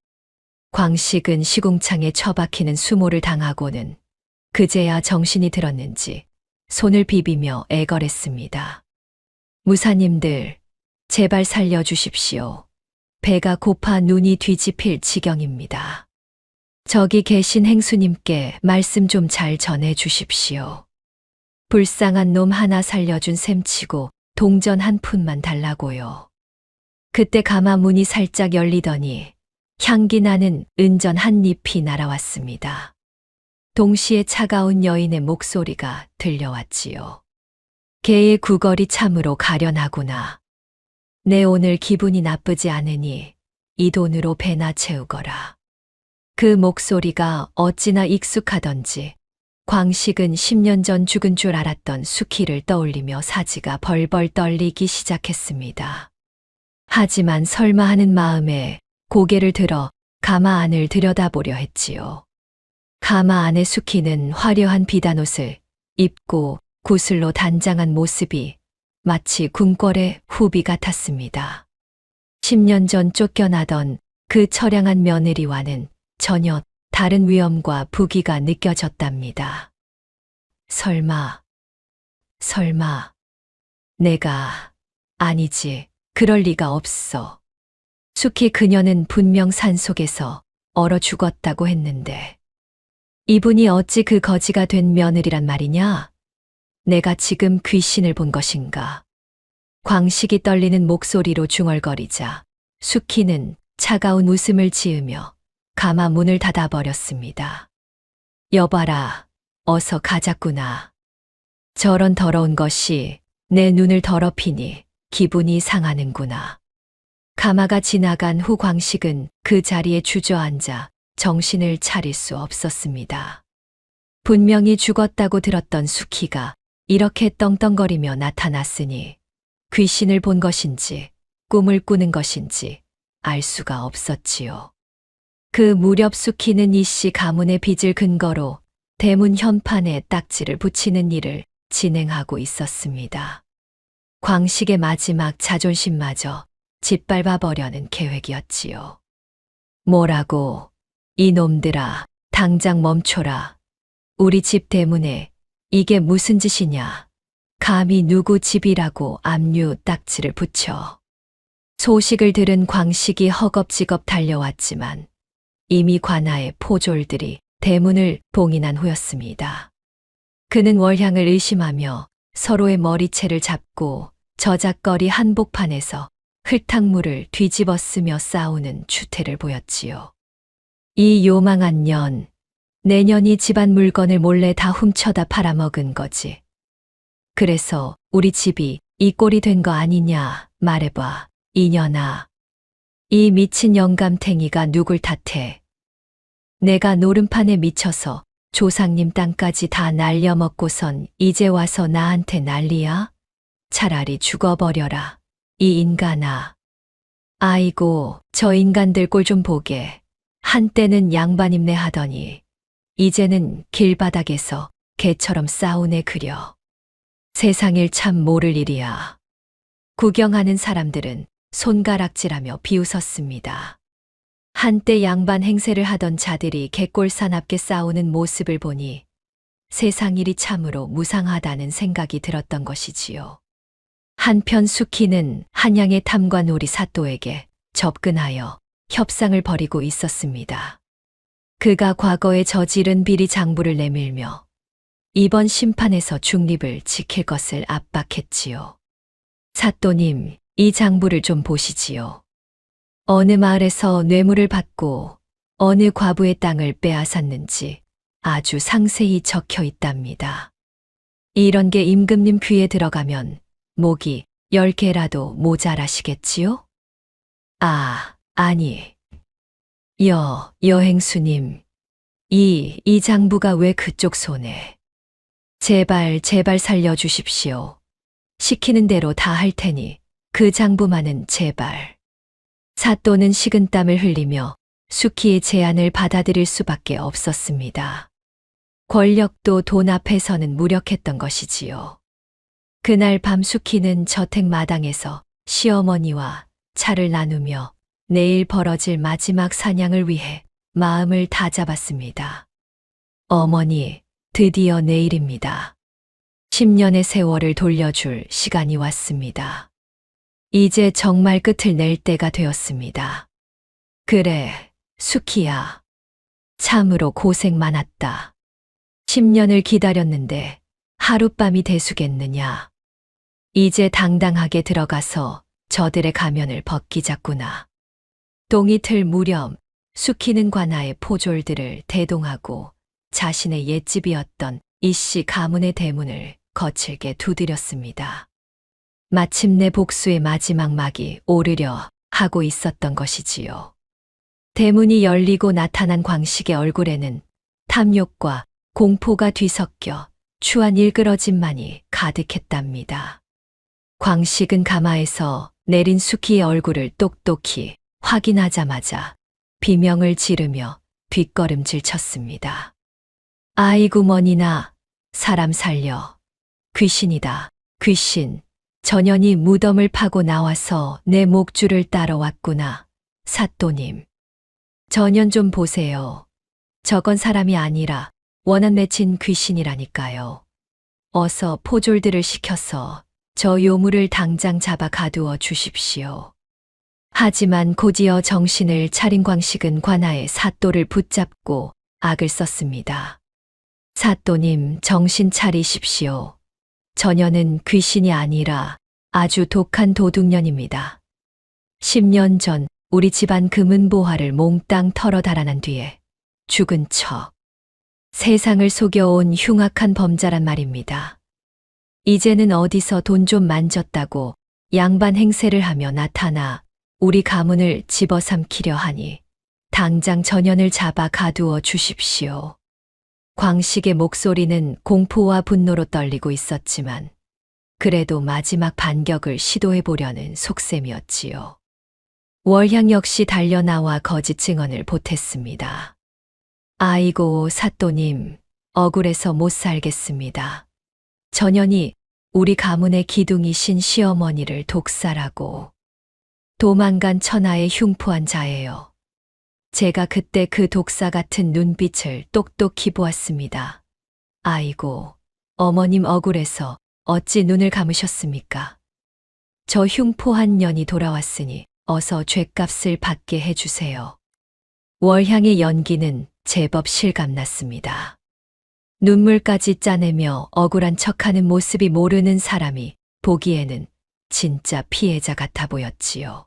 Speaker 2: 광식은 시궁창에 처박히는 수모를 당하고는 그제야 정신이 들었는지 손을 비비며 애걸했습니다. 무사님들, 제발 살려주십시오. 배가 고파 눈이 뒤집힐 지경입니다. 저기 계신 행수님께 말씀 좀 잘 전해 주십시오. 불쌍한 놈 하나 살려준 셈치고 동전 한 푼만 달라고요. 그때 가마 문이 살짝 열리더니 향기 나는 은전 한 잎이 날아왔습니다. 동시에 차가운 여인의 목소리가 들려왔지요. 개의 구걸이 참으로 가련하구나. 내 오늘 기분이 나쁘지 않으니 이 돈으로 배나 채우거라. 그 목소리가 어찌나 익숙하던지 광식은 10년 전 죽은 줄 알았던 수키를 떠올리며 사지가 벌벌 떨리기 시작했습니다. 하지만 설마 하는 마음에 고개를 들어 가마 안을 들여다보려 했지요. 가마 안의 수키는 화려한 비단옷을 입고 구슬로 단장한 모습이 마치 궁궐의 후비 같았습니다. 10년 전 쫓겨나던 그 처량한 며느리와는 전혀 다른 위엄과 부기가 느껴졌답니다. 설마, 내가, 아니지, 그럴 리가 없어. 수키 그녀는 분명 산속에서 얼어 죽었다고 했는데, 이분이 어찌 그 거지가 된 며느리란 말이냐? 내가 지금 귀신을 본 것인가? 광식이 떨리는 목소리로 중얼거리자 수키는 차가운 웃음을 지으며 가마 문을 닫아버렸습니다. 여봐라, 어서 가자꾸나. 저런 더러운 것이 내 눈을 더럽히니 기분이 상하는구나. 가마가 지나간 후 광식은 그 자리에 주저앉아 정신을 차릴 수 없었습니다. 분명히 죽었다고 들었던 수키가 이렇게 떵떵거리며 나타났으니 귀신을 본 것인지 꿈을 꾸는 것인지 알 수가 없었지요. 그 무렵 수키는 이씨 가문의 빚을 근거로 대문 현판에 딱지를 붙이는 일을 진행하고 있었습니다. 광식의 마지막 자존심마저 짓밟아 버려는 계획이었지요. 뭐라고, 이놈들아, 당장 멈춰라. 우리 집 대문에 이게 무슨 짓이냐. 감히 누구 집이라고 압류 딱지를 붙여. 소식을 들은 광식이 허겁지겁 달려왔지만 이미 관아의 포졸들이 대문을 봉인한 후였습니다. 그는 월향을 의심하며 서로의 머리채를 잡고 저작거리 한복판에서 흙탕물을 뒤집어 쓰며 싸우는 추태를 보였지요. 이 요망한 년, 내년이 집안 물건을 몰래 다 훔쳐다 팔아먹은 거지. 그래서 우리 집이 이 꼴이 된 거 아니냐 말해봐, 이년아. 이 미친 영감탱이가 누굴 탓해. 내가 노름판에 미쳐서 조상님 땅까지 다 날려먹고선 이제 와서 나한테 난리야? 차라리 죽어버려라, 이 인간아. 아이고, 저 인간들 꼴 좀 보게. 한때는 양반임내 하더니 이제는 길바닥에서 개처럼 싸우네 그려. 세상일 참 모를 일이야. 구경하는 사람들은 손가락질하며 비웃었습니다. 한때 양반 행세를 하던 자들이 개꼴 사납게 싸우는 모습을 보니 세상 일이 참으로 무상하다는 생각이 들었던 것이지요. 한편 수키는 한양의 탐관오리 사또에게 접근하여 협상을 벌이고 있었습니다. 그가 과거에 저지른 비리 장부를 내밀며 이번 심판에서 중립을 지킬 것을 압박했지요. 사또님, 이 장부를 좀 보시지요. 어느 마을에서 뇌물을 받고 어느 과부의 땅을 빼앗았는지 아주 상세히 적혀 있답니다. 이런 게 임금님 귀에 들어가면 목이 10개라도 모자라시겠지요? 아니. 여행수님. 이 장부가 왜 그쪽 손에? 제발 살려주십시오. 시키는 대로 다 할 테니 그 장부만은 제발. 사또는 식은땀을 흘리며 수키의 제안을 받아들일 수밖에 없었습니다. 권력도 돈 앞에서는 무력했던 것이지요. 그날 밤 수키는 저택 마당에서 시어머니와 차를 나누며 내일 벌어질 마지막 사냥을 위해 마음을 다잡았습니다. 어머니, 드디어 내일입니다. 10년의 세월을 돌려줄 시간이 왔습니다. 이제 정말 끝을 낼 때가 되었습니다. 그래, 수키야. 참으로 고생 많았다. 10년을 기다렸는데 하룻밤이 대수겠느냐. 이제 당당하게 들어가서 저들의 가면을 벗기자꾸나. 동이 틀 무렵 수키는 관아의 포졸들을 대동하고 자신의 옛집이었던 이씨 가문의 대문을 거칠게 두드렸습니다. 마침내 복수의 마지막 막이 오르려 하고 있었던 것이지요. 대문이 열리고 나타난 광식의 얼굴에는 탐욕과 공포가 뒤섞여 추한 일그러짐만이 가득했답니다. 광식은 가마에서 내린 수키의 얼굴을 똑똑히 확인하자마자 비명을 지르며 뒷걸음질 쳤습니다. 아이고 머니나, 사람 살려. 귀신이다, 귀신. 전현이 무덤을 파고 나와서 내 목줄을 따러왔구나. 사또님. 전현 좀 보세요. 저건 사람이 아니라 원한 맺힌 귀신이라니까요. 어서 포졸들을 시켜서 저 요물을 당장 잡아 가두어 주십시오. 하지만 곧이어 정신을 차린 광식은 관아의 사또를 붙잡고 악을 썼습니다. 사또님, 정신 차리십시오. 전현은 귀신이 아니라 아주 독한 도둑년입니다. 10년 전 우리 집안 금은보화를 몽땅 털어 달아난 뒤에 죽은 척 세상을 속여온 흉악한 범자란 말입니다. 이제는 어디서 돈 좀 만졌다고 양반 행세를 하며 나타나 우리 가문을 집어삼키려 하니 당장 전현을 잡아 가두어 주십시오. 광식의 목소리는 공포와 분노로 떨리고 있었지만 그래도 마지막 반격을 시도해보려는 속셈이었지요. 월향 역시 달려나와 거짓 증언을 보탰습니다. 아이고 사또님, 억울해서 못 살겠습니다. 전현이 우리 가문의 기둥이신 시어머니를 독살하고 도망간 천하의 흉포한 자예요. 제가 그때 그 독사 같은 눈빛을 똑똑히 보았습니다. 아이고, 어머님 억울해서 어찌 눈을 감으셨습니까? 저 흉포한 년이 돌아왔으니 어서 죗값을 받게 해주세요. 월향의 연기는 제법 실감났습니다. 눈물까지 짜내며 억울한 척하는 모습이 모르는 사람이 보기에는 진짜 피해자 같아 보였지요.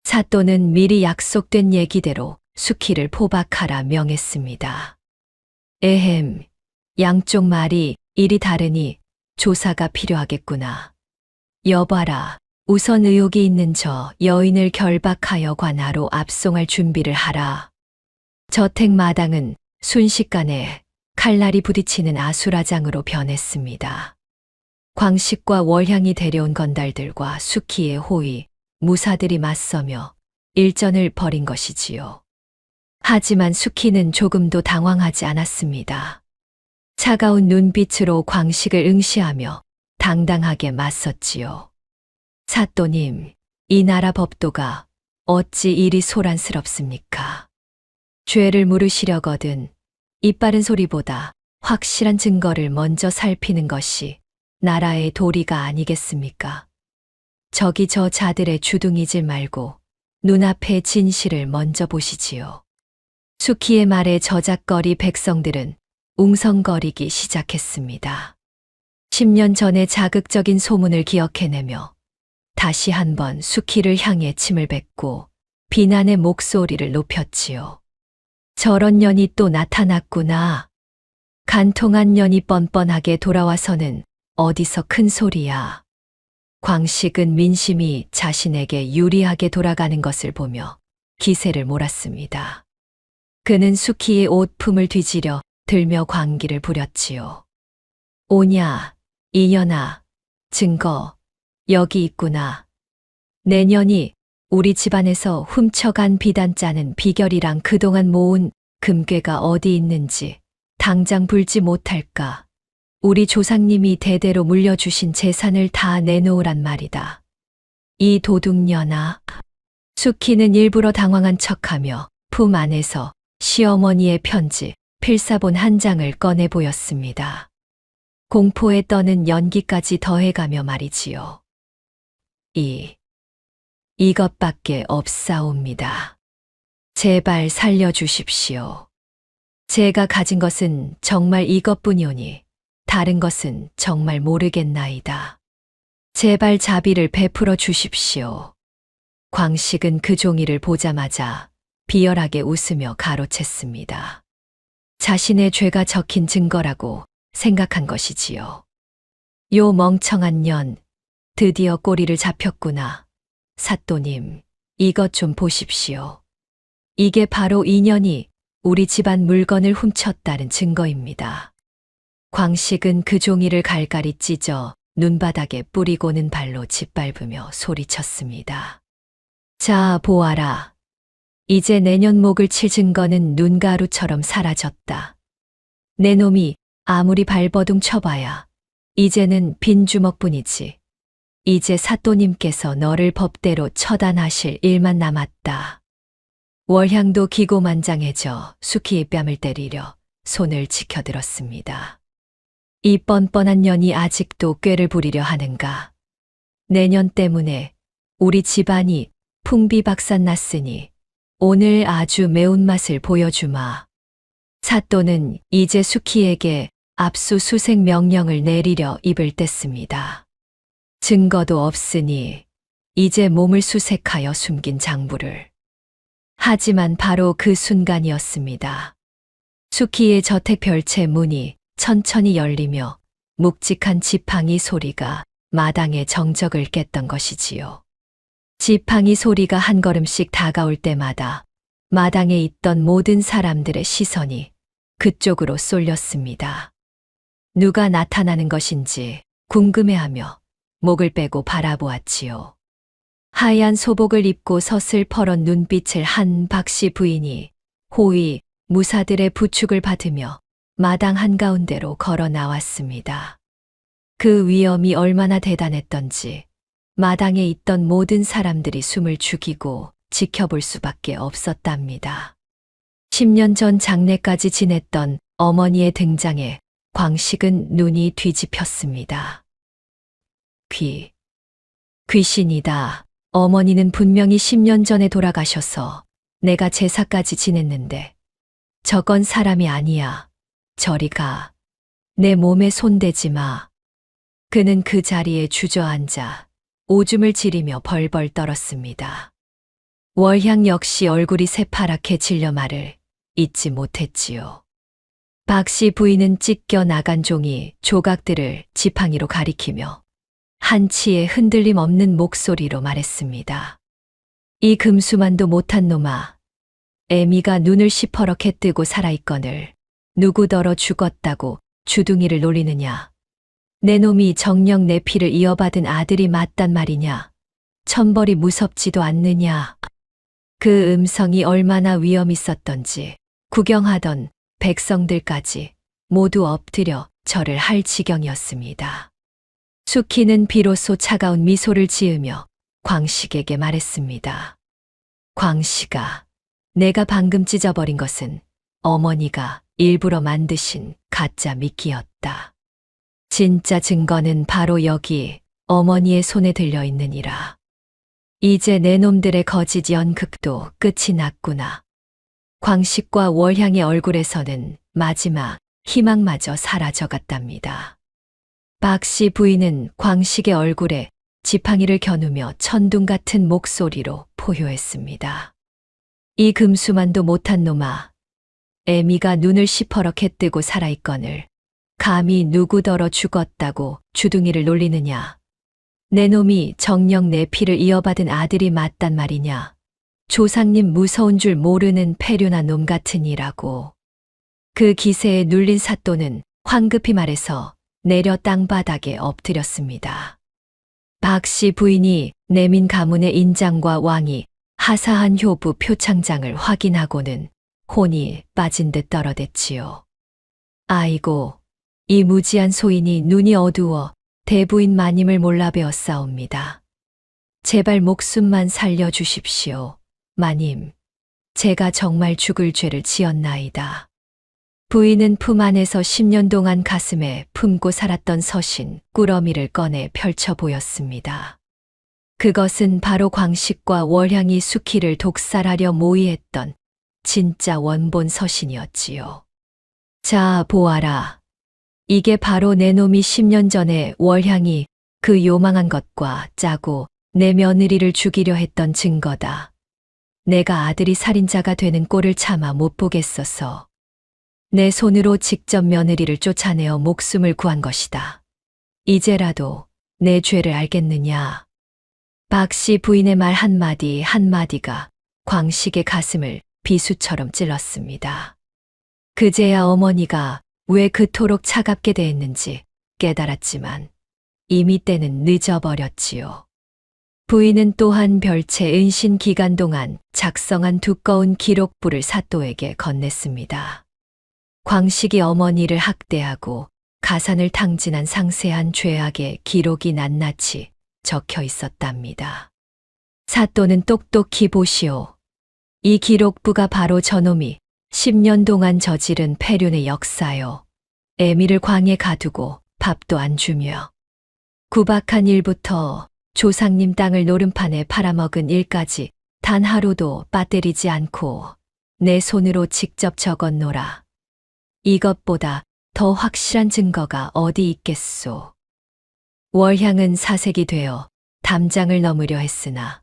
Speaker 2: 사또는 미리 약속된 얘기대로 수키를 포박하라 명했습니다. 에헴, 양쪽 말이 일이 다르니 조사가 필요하겠구나. 여봐라, 우선 의혹이 있는 저 여인을 결박하여 관아로 압송할 준비를 하라. 저택 마당은 순식간에 칼날이 부딪히는 아수라장으로 변했습니다. 광식과 월향이 데려온 건달들과 수키의 호위, 무사들이 맞서며 일전을 벌인 것이지요. 하지만 수키는 조금도 당황하지 않았습니다. 차가운 눈빛으로 광식을 응시하며 당당하게 맞섰지요. 사또님, 이 나라 법도가 어찌 이리 소란스럽습니까? 죄를 물으시려거든 이빠른 소리보다 확실한 증거를 먼저 살피는 것이 나라의 도리가 아니겠습니까? 저기 저 자들의 주둥이질 말고 눈앞의 진실을 먼저 보시지요. 수키의 말에 저작거리 백성들은 웅성거리기 시작했습니다. 10년 전의 자극적인 소문을 기억해내며 다시 한번 수키를 향해 침을 뱉고 비난의 목소리를 높였지요. 저런 년이 또 나타났구나. 간통한 년이 뻔뻔하게 돌아와서는 어디서 큰 소리야. 광식은 민심이 자신에게 유리하게 돌아가는 것을 보며 기세를 몰았습니다. 그는 수키의 옷품을 뒤지려 들며 광기를 부렸지요. 오냐, 이년아, 증거, 여기 있구나. 내년이 우리 집안에서 훔쳐간 비단자는 비결이랑 그동안 모은 금괴가 어디 있는지 당장 불지 못할까. 우리 조상님이 대대로 물려주신 재산을 다 내놓으란 말이다. 이 도둑년아. 수키는 일부러 당황한 척하며 품 안에서 시어머니의 편지, 필사본 한 장을 꺼내 보였습니다. 공포에 떠는 연기까지 더해가며 말이지요. 이것밖에 없사옵니다. 제발 살려주십시오. 제가 가진 것은 정말 이것뿐이오니 다른 것은 정말 모르겠나이다. 제발 자비를 베풀어 주십시오. 광식은 그 종이를 보자마자 비열하게 웃으며 가로챘습니다. 자신의 죄가 적힌 증거라고 생각한 것이지요. 요 멍청한 년, 드디어 꼬리를 잡혔구나. 사또님, 이것 좀 보십시오. 이게 바로 인연이 우리 집안 물건을 훔쳤다는 증거입니다. 광식은 그 종이를 갈갈이 찢어 눈바닥에 뿌리고는 발로 짓밟으며 소리쳤습니다. 자, 보아라. 이제 내년 목을 칠 증거는 눈가루처럼 사라졌다. 내 놈이 아무리 발버둥 쳐봐야 이제는 빈 주먹뿐이지. 이제 사또님께서 너를 법대로 처단하실 일만 남았다. 월향도 기고만장해져 수키의 뺨을 때리려 손을 지켜들었습니다. 이 뻔뻔한 년이 아직도 꾀를 부리려 하는가. 내년 때문에 우리 집안이 풍비박산 났으니 오늘 아주 매운맛을 보여주마. 사또는 이제 수키에게 압수수색 명령을 내리려 입을 뗐습니다. 증거도 없으니 이제 몸을 수색하여 숨긴 장부를. 하지만 바로 그 순간이었습니다. 수키의 저택 별채 문이 천천히 열리며 묵직한 지팡이 소리가 마당의 정적을 깼던 것이지요. 지팡이 소리가 한 걸음씩 다가올 때마다 마당에 있던 모든 사람들의 시선이 그쪽으로 쏠렸습니다. 누가 나타나는 것인지 궁금해하며 목을 빼고 바라보았지요. 하얀 소복을 입고 서슬퍼런 눈빛을 한 박씨 부인이 호위 무사들의 부축을 받으며 마당 한가운데로 걸어 나왔습니다. 그 위엄이 얼마나 대단했던지 마당에 있던 모든 사람들이 숨을 죽이고 지켜볼 수밖에 없었답니다. 10년 전 장례까지 지냈던 어머니의 등장에 광식은 눈이 뒤집혔습니다. 귀신이다. 어머니는 분명히 10년 전에 돌아가셔서 내가 제사까지 지냈는데 저건 사람이 아니야. 저리 가. 내 몸에 손대지 마. 그는 그 자리에 주저앉아 오줌을 지리며 벌벌 떨었습니다. 월향 역시 얼굴이 새파랗게 질려 말을 잊지 못했지요. 박씨 부인은 찢겨 나간 종이 조각들을 지팡이로 가리키며 한치의 흔들림 없는 목소리로 말했습니다. 이 금수만도 못한 놈아. 애미가 눈을 시퍼렇게 뜨고 살아있거늘 누구더러 죽었다고 주둥이를 놀리느냐. 내 놈이 정녕 내 피를 이어받은 아들이 맞단 말이냐. 천벌이 무섭지도 않느냐. 그 음성이 얼마나 위험 있었던지 구경하던 백성들까지 모두 엎드려 절을 할 지경이었습니다. 수키는 비로소 차가운 미소를 지으며 광식에게 말했습니다. 광식아, 내가 방금 찢어버린 것은 어머니가 일부러 만드신 가짜 미끼였다. 진짜 증거는 바로 여기 어머니의 손에 들려 있느니라. 이제 내 놈들의 거짓 연극도 끝이 났구나. 광식과 월향의 얼굴에서는 마지막 희망마저 사라져갔답니다. 박씨 부인은 광식의 얼굴에 지팡이를 겨누며 천둥 같은 목소리로 포효했습니다. 이 금수만도 못한 놈아. 애미가 눈을 시퍼렇게 뜨고 살아있거늘 감히 누구더러 죽었다고 주둥이를 놀리느냐. 내 놈이 정녕 내 피를 이어받은 아들이 맞단 말이냐. 조상님 무서운 줄 모르는 패륜한 놈 같으니라고. 그 기세에 눌린 사또는 황급히 말해서 내려 땅바닥에 엎드렸습니다. 박씨 부인이 내민 가문의 인장과 왕이 하사한 효부 표창장을 확인하고는 혼이 빠진 듯 떨어댔지요. 아이고, 이 무지한 소인이 눈이 어두워 대부인 마님을 몰라 배웠사옵니다. 제발 목숨만 살려주십시오. 마님, 제가 정말 죽을 죄를 지었나이다. 부인은 품 안에서 10년 동안 가슴에 품고 살았던 서신 꾸러미를 꺼내 펼쳐 보였습니다. 그것은 바로 광식과 월향이 수키를 독살하려 모의했던 진짜 원본 서신이었지요. 자, 보아라. 이게 바로 내 놈이 10년 전에 월향이 그 요망한 것과 짜고 내 며느리를 죽이려 했던 증거다. 내가 아들이 살인자가 되는 꼴을 참아 못 보겠어서 내 손으로 직접 며느리를 쫓아내어 목숨을 구한 것이다. 이제라도 내 죄를 알겠느냐. 박씨 부인의 말 한마디 한마디가 광식의 가슴을 비수처럼 찔렀습니다. 그제야 어머니가 왜 그토록 차갑게 대했는지 깨달았지만 이미 때는 늦어버렸지요. 부인은 또한 별채 은신 기간 동안 작성한 두꺼운 기록부를 사또에게 건넸습니다. 광식이 어머니를 학대하고 가산을 탕진한 상세한 죄악의 기록이 낱낱이 적혀 있었답니다. 사또는 똑똑히 보시오. 이 기록부가 바로 저놈이 10년 동안 저지른 패륜의 역사요. 애미를 광에 가두고 밥도 안 주며 구박한 일부터 조상님 땅을 노름판에 팔아먹은 일까지 단 하루도 빠뜨리지 않고 내 손으로 직접 적었노라. 이것보다 더 확실한 증거가 어디 있겠소. 월향은 사색이 되어 담장을 넘으려 했으나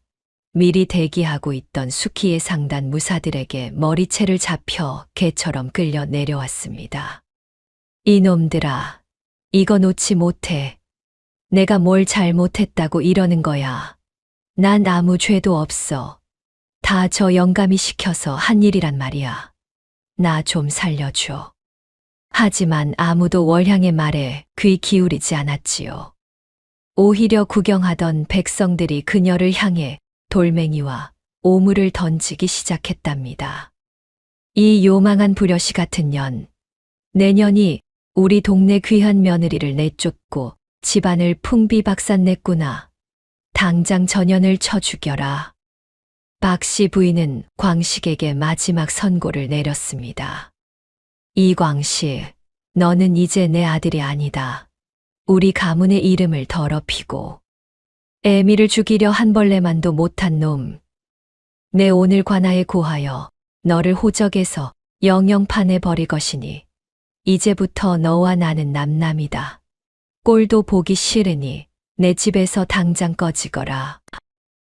Speaker 2: 미리 대기하고 있던 수키의 상단 무사들에게 머리채를 잡혀 개처럼 끌려 내려왔습니다. 이놈들아, 이거 놓지 못해. 내가 뭘 잘못했다고 이러는 거야. 난 아무 죄도 없어. 다 저 영감이 시켜서 한 일이란 말이야. 나 좀 살려줘. 하지만 아무도 월향의 말에 귀 기울이지 않았지요. 오히려 구경하던 백성들이 그녀를 향해 돌멩이와 오물을 던지기 시작했답니다. 이 요망한 불효시 같은 년, 내년이 우리 동네 귀한 며느리를 내쫓고 집안을 풍비박산냈구나. 당장 전연을 쳐 죽여라. 박씨 부인은 광식에게 마지막 선고를 내렸습니다. 이광식, 너는 이제 내 아들이 아니다. 우리 가문의 이름을 더럽히고 애미를 죽이려 한 벌레만도 못한 놈. 내 오늘 관하에 고하여 너를 호적에서 영영판에 버릴 것이니 이제부터 너와 나는 남남이다. 꼴도 보기 싫으니 내 집에서 당장 꺼지거라.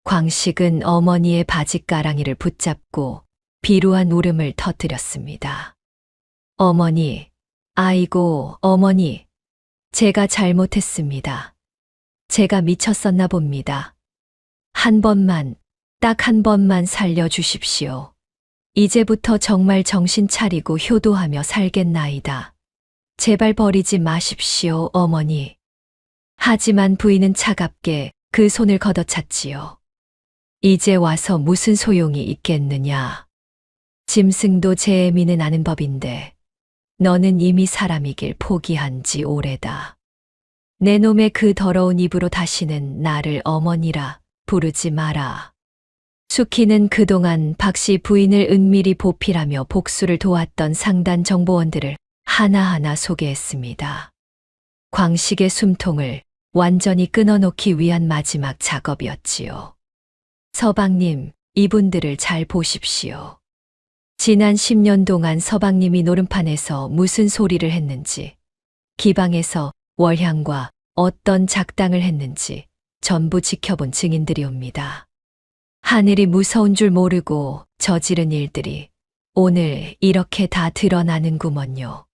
Speaker 2: 광식은 어머니의 바짓가랑이를 붙잡고 비루한 울음을 터뜨렸습니다. 어머니, 아이고 어머니, 제가 잘못했습니다. 제가 미쳤었나 봅니다. 한 번만, 딱 한 번만 살려주십시오. 이제부터 정말 정신 차리고 효도하며 살겠나이다. 제발 버리지 마십시오, 어머니. 하지만 부인은 차갑게 그 손을 걷어찼지요. 이제 와서 무슨 소용이 있겠느냐. 짐승도 제 애미는 아는 법인데 너는 이미 사람이길 포기한 지 오래다. 내 놈의 그 더러운 입으로 다시는 나를 어머니라 부르지 마라. 수키는 그동안 박씨 부인을 은밀히 보필하며 복수를 도왔던 상단 정보원들을 하나하나 소개했습니다. 광식의 숨통을 완전히 끊어놓기 위한 마지막 작업이었지요. 서방님, 이분들을 잘 보십시오. 지난 10년 동안 서방님이 노름판에서 무슨 소리를 했는지, 기방에서 월향과 어떤 작당을 했는지 전부 지켜본 증인들이 옵니다. 하늘이 무서운 줄 모르고 저지른 일들이 오늘 이렇게 다 드러나는구먼요.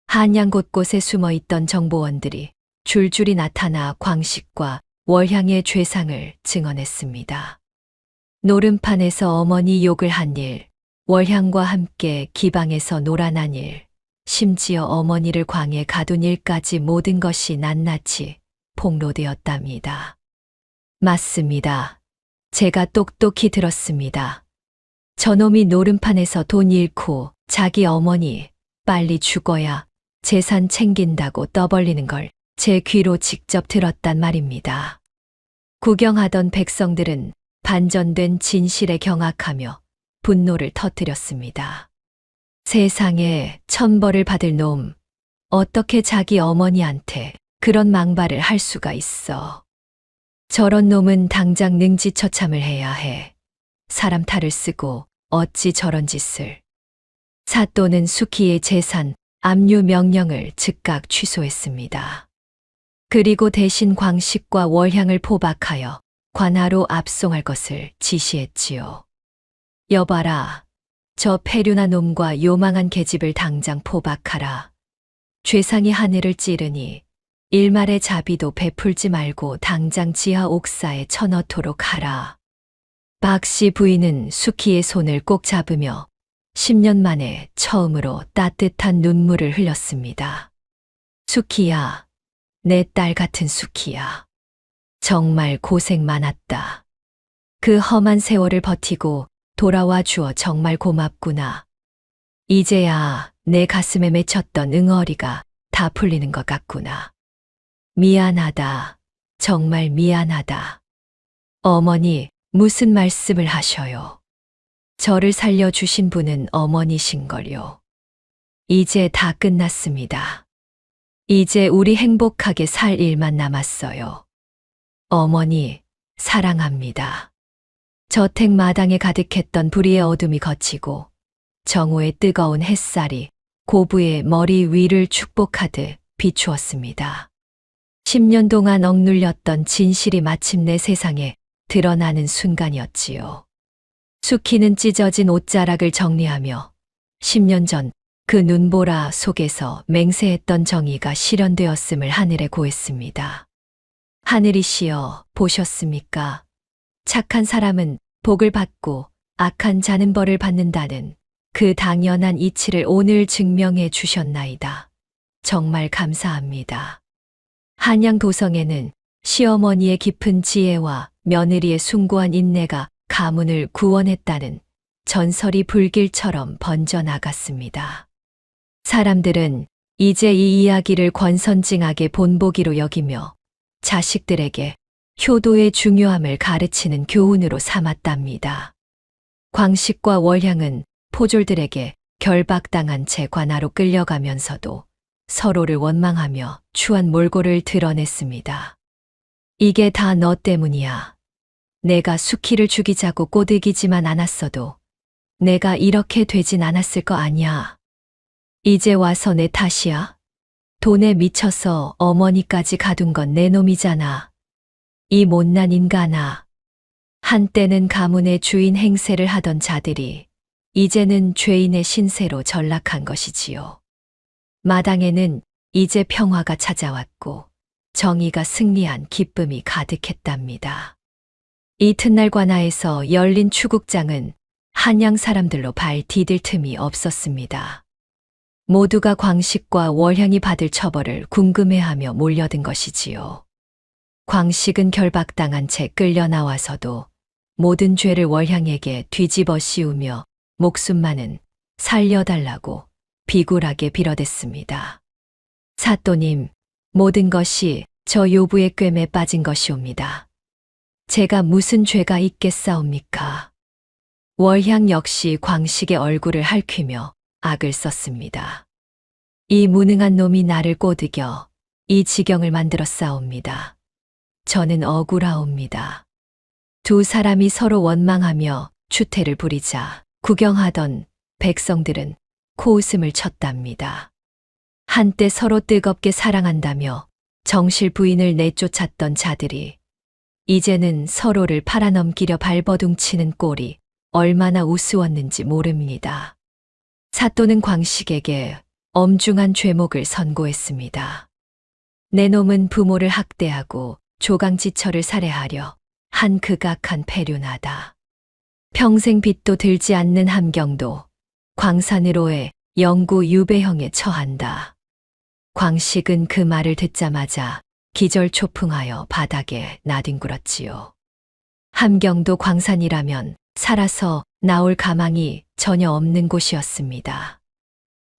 Speaker 2: 한양 곳곳에 숨어 있던 정보원들이 줄줄이 나타나 광식과 월향의 죄상을 증언했습니다. 노름판에서 어머니 욕을 한 일, 월향과 함께 기방에서 노란한 일, 심지어 어머니를 광에 가둔 일까지 모든 것이 낱낱이 폭로되었답니다. 맞습니다. 제가 똑똑히 들었습니다. 저놈이 노름판에서 돈 잃고 자기 어머니 빨리 죽어야 재산 챙긴다고 떠벌리는 걸 제 귀로 직접 들었단 말입니다. 구경하던 백성들은 반전된 진실에 경악하며 분노를 터뜨렸습니다. 세상에 천벌을 받을 놈, 어떻게 자기 어머니한테 그런 망발을 할 수가 있어. 저런 놈은 당장 능지처참을 해야 해. 사람 탈을 쓰고 어찌 저런 짓을. 사또는 수키의 재산 압류 명령을 즉각 취소했습니다. 그리고 대신 광식과 월향을 포박하여 관하로 압송할 것을 지시했지요. 여봐라, 저 폐륜한 놈과 요망한 계집을 당장 포박하라. 죄상이 하늘을 찌르니 일말의 자비도 베풀지 말고 당장 지하 옥사에 쳐넣도록 하라. 박씨 부인은 수키의 손을 꼭 잡으며 10년 만에 처음으로 따뜻한 눈물을 흘렸습니다. 수키야, 내 딸 같은 수키야. 정말 고생 많았다. 그 험한 세월을 버티고 돌아와 주어 정말 고맙구나. 이제야 내 가슴에 맺혔던 응어리가 다 풀리는 것 같구나. 미안하다. 정말 미안하다. 어머니, 무슨 말씀을 하셔요? 저를 살려주신 분은 어머니신걸요. 이제 다 끝났습니다. 이제 우리 행복하게 살 일만 남았어요. 어머니, 사랑합니다. 저택 마당에 가득했던 불의의 어둠이 걷히고 정오의 뜨거운 햇살이 고부의 머리 위를 축복하듯 비추었습니다. 10년 동안 억눌렸던 진실이 마침내 세상에 드러나는 순간이었지요. 수키는 찢어진 옷자락을 정리하며 10년 전 그 눈보라 속에서 맹세했던 정의가 실현되었음을 하늘에 고했습니다. 하늘이시여, 보셨습니까? 착한 사람은 복을 받고 악한 자는 벌을 받는다는 그 당연한 이치를 오늘 증명해 주셨나이다. 정말 감사합니다. 한양 도성에는 시어머니의 깊은 지혜와 며느리의 숭고한 인내가 가문을 구원했다는 전설이 불길처럼 번져나갔습니다. 사람들은 이제 이 이야기를 권선징악의 본보기로 여기며 자식들에게 효도의 중요함을 가르치는 교훈으로 삼았답니다. 광식과 월향은 포졸들에게 결박당한 채 관하로 끌려가면서도 서로를 원망하며 추한 몰골을 드러냈습니다. 이게 다 너 때문이야. 내가 수키를 죽이자고 꼬드기지만 않았어도 내가 이렇게 되진 않았을 거 아니야. 이제 와서 내 탓이야? 돈에 미쳐서 어머니까지 가둔 건 내 놈이잖아. 이 못난 인간아. 한때는 가문의 주인 행세를 하던 자들이 이제는 죄인의 신세로 전락한 것이지요. 마당에는 이제 평화가 찾아왔고 정의가 승리한 기쁨이 가득했답니다. 이튿날 관아에서 열린 추국장은 한양 사람들로 발 디딜 틈이 없었습니다. 모두가 광식과 월향이 받을 처벌을 궁금해하며 몰려든 것이지요. 광식은 결박당한 채 끌려 나와서도 모든 죄를 월향에게 뒤집어 씌우며 목숨만은 살려달라고 비굴하게 빌어댔습니다. 사또님, 모든 것이 저 요부의 꿰매 빠진 것이옵니다. 제가 무슨 죄가 있겠사옵니까? 월향 역시 광식의 얼굴을 핥히며 악을 썼습니다. 이 무능한 놈이 나를 꼬드겨 이 지경을 만들었사옵니다. 저는 억울하옵니다. 두 사람이 서로 원망하며 추태를 부리자 구경하던 백성들은 코웃음을 쳤답니다. 한때 서로 뜨겁게 사랑한다며 정실 부인을 내쫓았던 자들이 이제는 서로를 팔아넘기려 발버둥치는 꼴이 얼마나 우스웠는지 모릅니다. 사또는 광식에게 엄중한 죄목을 선고했습니다. 내 놈은 부모를 학대하고 조강지처를 살해하려 한 극악한 패륜하다. 평생 빚도 들지 않는 함경도 광산으로의 영구 유배형에 처한다. 광식은 그 말을 듣자마자 기절초풍하여 바닥에 나뒹굴었지요. 함경도 광산이라면 살아서 나올 가망이 전혀 없는 곳이었습니다.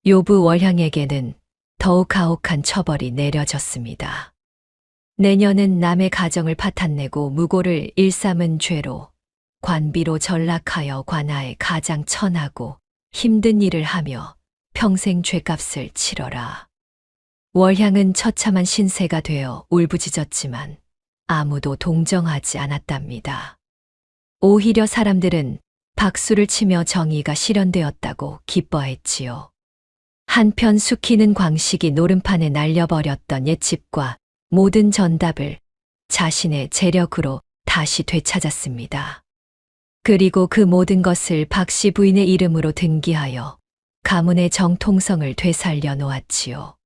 Speaker 2: 요부 월향에게는 더욱 가혹한 처벌이 내려졌습니다. 내년은 남의 가정을 파탄내고 무고를 일삼은 죄로 관비로 전락하여 관아에 가장 천하고 힘든 일을 하며 평생 죄값을 치러라. 월향은 처참한 신세가 되어 울부짖었지만 아무도 동정하지 않았답니다. 오히려 사람들은 박수를 치며 정의가 실현되었다고 기뻐했지요. 한편 숙희는 광식이 노름판에 날려버렸던 옛집과 모든 전답을 자신의 재력으로 다시 되찾았습니다. 그리고 그 모든 것을 박씨 부인의 이름으로 등기하여 가문의 정통성을 되살려 놓았지요.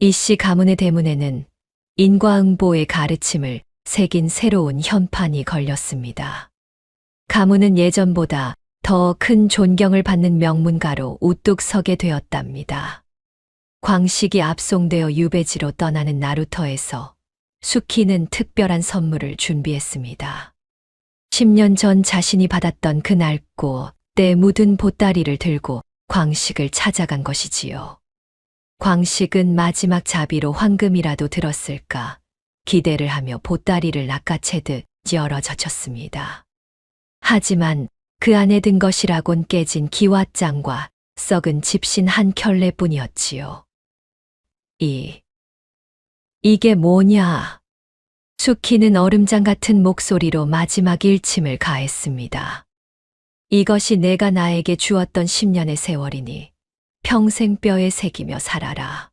Speaker 2: 이씨 가문의 대문에는 인과응보의 가르침을 새긴 새로운 현판이 걸렸습니다. 가문은 예전보다 더 큰 존경을 받는 명문가로 우뚝 서게 되었답니다. 광식이 압송되어 유배지로 떠나는 나루터에서 숙희는 특별한 선물을 준비했습니다. 10년 전 자신이 받았던 그 낡고 때 묻은 보따리를 들고 광식을 찾아간 것이지요. 광식은 마지막 자비로 황금이라도 들었을까 기대를 하며 보따리를 낚아채듯 열어젖혔습니다. 하지만 그 안에 든 것이라곤 깨진 기왓장과 썩은 집신 한 켤레뿐이었지요. 이게 뭐냐? 숙희는 얼음장 같은 목소리로 마지막 일침을 가했습니다. 이것이 내가 나에게 주었던 10년의 세월이니 평생 뼈에 새기며 살아라.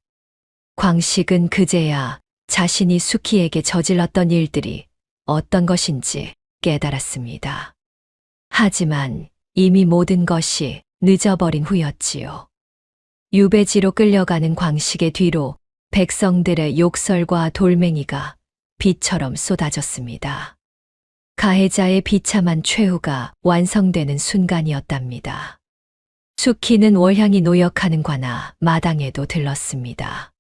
Speaker 2: 광식은 그제야 자신이 숙희에게 저질렀던 일들이 어떤 것인지 깨달았습니다. 하지만 이미 모든 것이 늦어버린 후였지요. 유배지로 끌려가는 광식의 뒤로 백성들의 욕설과 돌멩이가 비처럼 쏟아졌습니다. 가해자의 비참한 최후가 완성되는 순간이었답니다. 숙희는 월향이 노역하는 관아 마당에도 들렀습니다.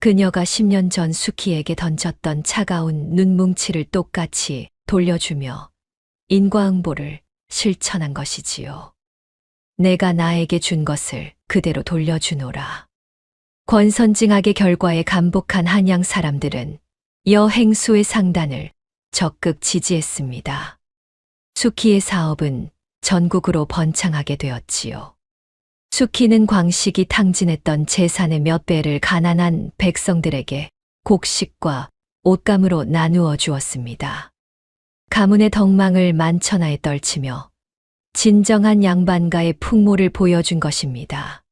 Speaker 2: 그녀가 10년 전 숙희에게 던졌던 차가운 눈뭉치를 똑같이 돌려주며 인과응보를 실천한 것이지요. 내가 나에게 준 것을 그대로 돌려주노라. 권선징악의 결과에 감복한 한양 사람들은 여행수의 상단을 적극 지지했습니다. 숙희의 사업은 전국으로 번창하게 되었지요. 숙희는 광식이 탕진했던 재산의 몇 배를 가난한 백성들에게 곡식과 옷감으로 나누어 주었습니다. 가문의 덕망을 만천하에 떨치며 진정한 양반가의 풍모를 보여준 것입니다.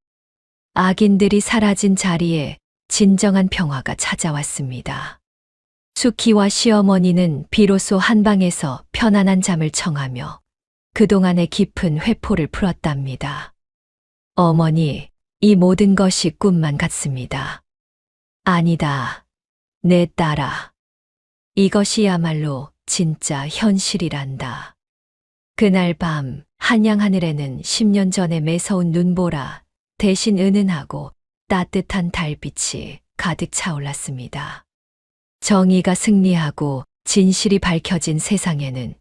Speaker 2: 악인들이 사라진 자리에 진정한 평화가 찾아왔습니다. 숙희와 시어머니는 비로소 한방에서 편안한 잠을 청하며 그동안의 깊은 회포를 풀었답니다. 어머니, 이 모든 것이 꿈만 같습니다. 아니다, 내 딸아. 이것이야말로 진짜 현실이란다. 그날 밤 한양 하늘에는 10년 전에 매서운 눈보라 대신 은은하고 따뜻한 달빛이 가득 차올랐습니다. 정의가 승리하고 진실이 밝혀진 세상에는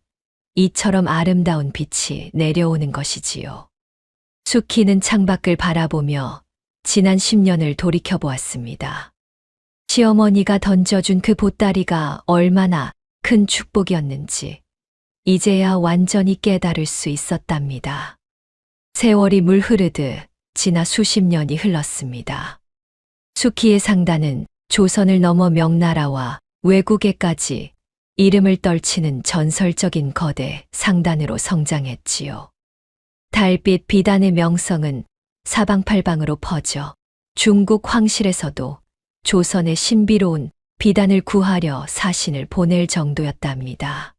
Speaker 2: 이처럼 아름다운 빛이 내려오는 것이지요. 숙희는 창밖을 바라보며 지난 10년을 돌이켜보았습니다. 시어머니가 던져준 그 보따리가 얼마나 큰 축복이었는지 이제야 완전히 깨달을 수 있었답니다. 세월이 물 흐르듯 지나 수십 년이 흘렀습니다. 숙희의 상단은 조선을 넘어 명나라와 외국에까지 이름을 떨치는 전설적인 거대 상단으로 성장했지요. 달빛 비단의 명성은 사방팔방으로 퍼져 중국 황실에서도 조선의 신비로운 비단을 구하려 사신을 보낼 정도였답니다.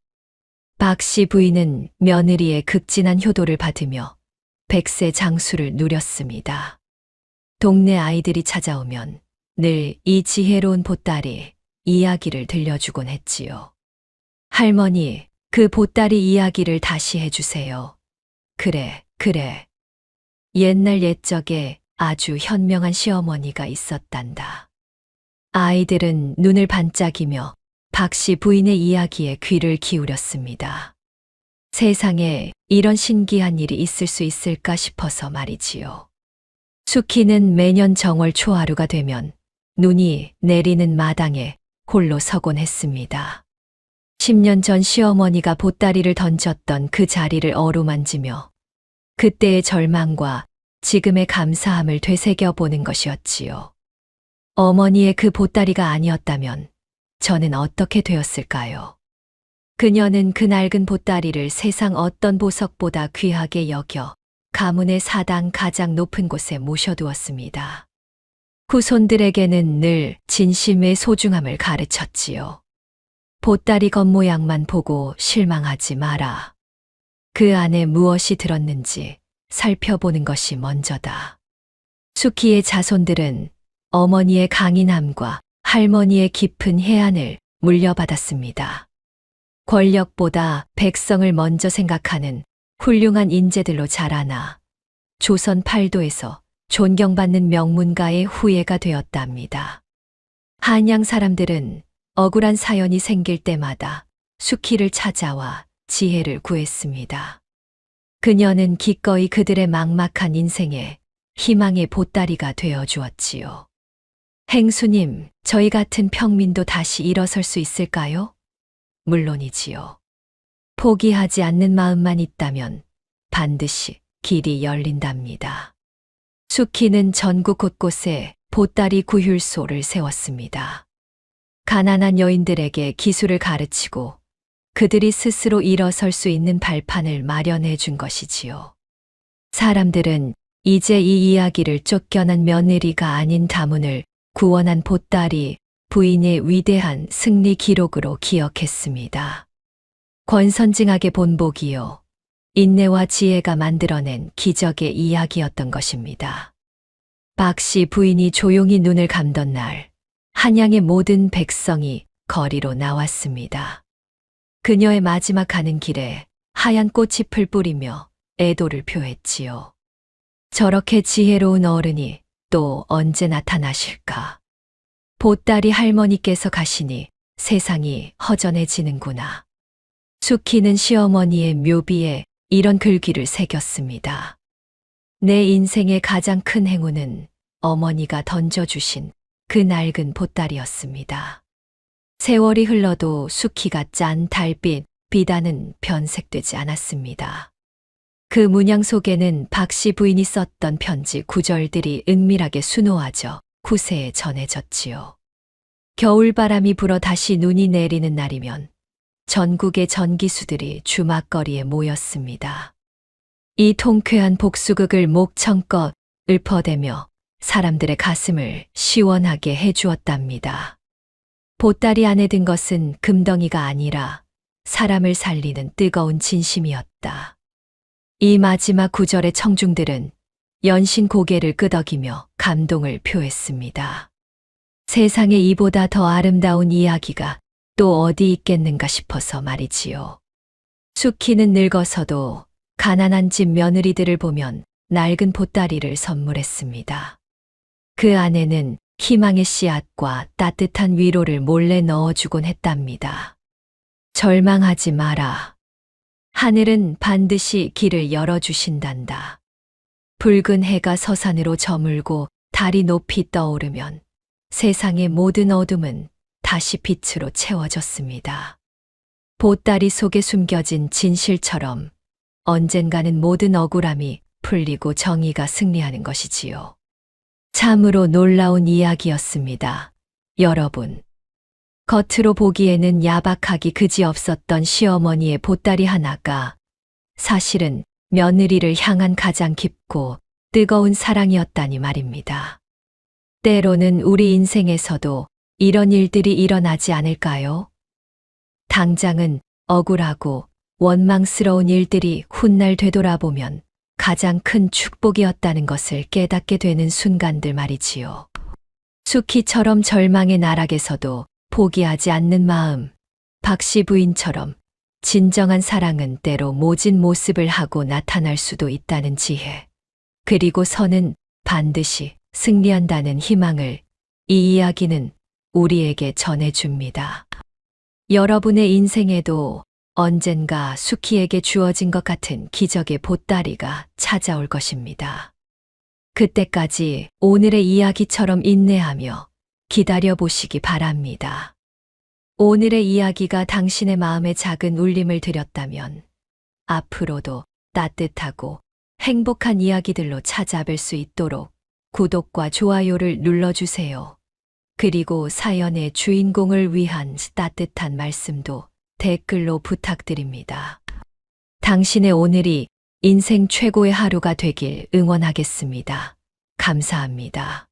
Speaker 2: 박씨 부인은 며느리의 극진한 효도를 받으며 100세 장수를 누렸습니다. 동네 아이들이 찾아오면 늘 이 지혜로운 보따리 이야기를 들려주곤 했지요. 할머니, 그 보따리 이야기를 다시 해주세요. 그래, 그래. 옛날 옛적에 아주 현명한 시어머니가 있었단다. 아이들은 눈을 반짝이며 박씨 부인의 이야기에 귀를 기울였습니다. 세상에 이런 신기한 일이 있을 수 있을까 싶어서 말이지요. 수키는 매년 정월 초하루가 되면 눈이 내리는 마당에 홀로 서곤 했습니다. 10년 전 시어머니가 보따리를 던졌던 그 자리를 어루만지며 그때의 절망과 지금의 감사함을 되새겨 보는 것이었지요. 어머니의 그 보따리가 아니었다면 저는 어떻게 되었을까요? 그녀는 그 낡은 보따리를 세상 어떤 보석보다 귀하게 여겨 가문의 사당 가장 높은 곳에 모셔두었습니다. 후손들에게는 늘 진심의 소중함을 가르쳤지요. 보따리 겉모양만 보고 실망하지 마라. 그 안에 무엇이 들었는지 살펴보는 것이 먼저다. 수키의 자손들은 어머니의 강인함과 할머니의 깊은 해안을 물려받았습니다. 권력보다 백성을 먼저 생각하는 훌륭한 인재들로 자라나 조선 팔도에서 존경받는 명문가의 후예가 되었답니다. 한양 사람들은 억울한 사연이 생길 때마다 수키를 찾아와 지혜를 구했습니다. 그녀는 기꺼이 그들의 막막한 인생에 희망의 보따리가 되어 주었지요. 행수님, 저희 같은 평민도 다시 일어설 수 있을까요? 물론이지요. 포기하지 않는 마음만 있다면 반드시 길이 열린답니다. 수키는 전국 곳곳에 보따리 구휼소를 세웠습니다. 가난한 여인들에게 기술을 가르치고 그들이 스스로 일어설 수 있는 발판을 마련해 준 것이지요. 사람들은 이제 이 이야기를 쫓겨난 며느리가 아닌 다문을 구원한 보따리 부인의 위대한 승리 기록으로 기억했습니다. 권선징악의 본보기요. 인내와 지혜가 만들어낸 기적의 이야기였던 것입니다. 박씨 부인이 조용히 눈을 감던 날, 한양의 모든 백성이 거리로 나왔습니다. 그녀의 마지막 가는 길에 하얀 꽃잎을 뿌리며 애도를 표했지요. 저렇게 지혜로운 어른이 또 언제 나타나실까? 보따리 할머니께서 가시니 세상이 허전해지는구나. 수키는 시어머니의 묘비에 이런 글귀를 새겼습니다. 내 인생의 가장 큰 행운은 어머니가 던져주신 그 낡은 보따리였습니다. 세월이 흘러도 수키가 짠 달빛, 비단은 변색되지 않았습니다. 그 문양 속에는 박씨 부인이 썼던 편지 구절들이 은밀하게 수놓아져 후세에 전해졌지요. 겨울바람이 불어 다시 눈이 내리는 날이면 전국의 전기수들이 주막거리에 모였습니다. 이 통쾌한 복수극을 목청껏 읊어대며 사람들의 가슴을 시원하게 해주었답니다. 보따리 안에 든 것은 금덩이가 아니라 사람을 살리는 뜨거운 진심이었다. 이 마지막 구절의 청중들은 연신 고개를 끄덕이며 감동을 표했습니다. 세상에 이보다 더 아름다운 이야기가 또 어디 있겠는가 싶어서 말이지요. 수키는 늙어서도 가난한 집 며느리들을 보면 낡은 보따리를 선물했습니다. 그 안에는 희망의 씨앗과 따뜻한 위로를 몰래 넣어주곤 했답니다. 절망하지 마라. 하늘은 반드시 길을 열어주신단다. 붉은 해가 서산으로 저물고 달이 높이 떠오르면 세상의 모든 어둠은 다시 빛으로 채워졌습니다. 보따리 속에 숨겨진 진실처럼 언젠가는 모든 억울함이 풀리고 정의가 승리하는 것이지요. 참으로 놀라운 이야기였습니다. 여러분. 겉으로 보기에는 야박하기 그지없었던 시어머니의 보따리 하나가 사실은 며느리를 향한 가장 깊고 뜨거운 사랑이었다니 말입니다. 때로는 우리 인생에서도 이런 일들이 일어나지 않을까요? 당장은 억울하고 원망스러운 일들이 훗날 되돌아보면 가장 큰 축복이었다는 것을 깨닫게 되는 순간들 말이지요. 수키처럼 절망의 나락에서도 포기하지 않는 마음, 박씨 부인처럼 진정한 사랑은 때로 모진 모습을 하고 나타날 수도 있다는 지혜, 그리고 선은 반드시 승리한다는 희망을 이 이야기는 우리에게 전해줍니다. 여러분의 인생에도 언젠가 수키에게 주어진 것 같은 기적의 보따리가 찾아올 것입니다. 그때까지 오늘의 이야기처럼 인내하며 기다려 보시기 바랍니다. 오늘의 이야기가 당신의 마음에 작은 울림을 드렸다면 앞으로도 따뜻하고 행복한 이야기들로 찾아뵐 수 있도록 구독과 좋아요를 눌러주세요. 그리고 사연의 주인공을 위한 따뜻한 말씀도 댓글로 부탁드립니다. 당신의 오늘이 인생 최고의 하루가 되길 응원하겠습니다. 감사합니다.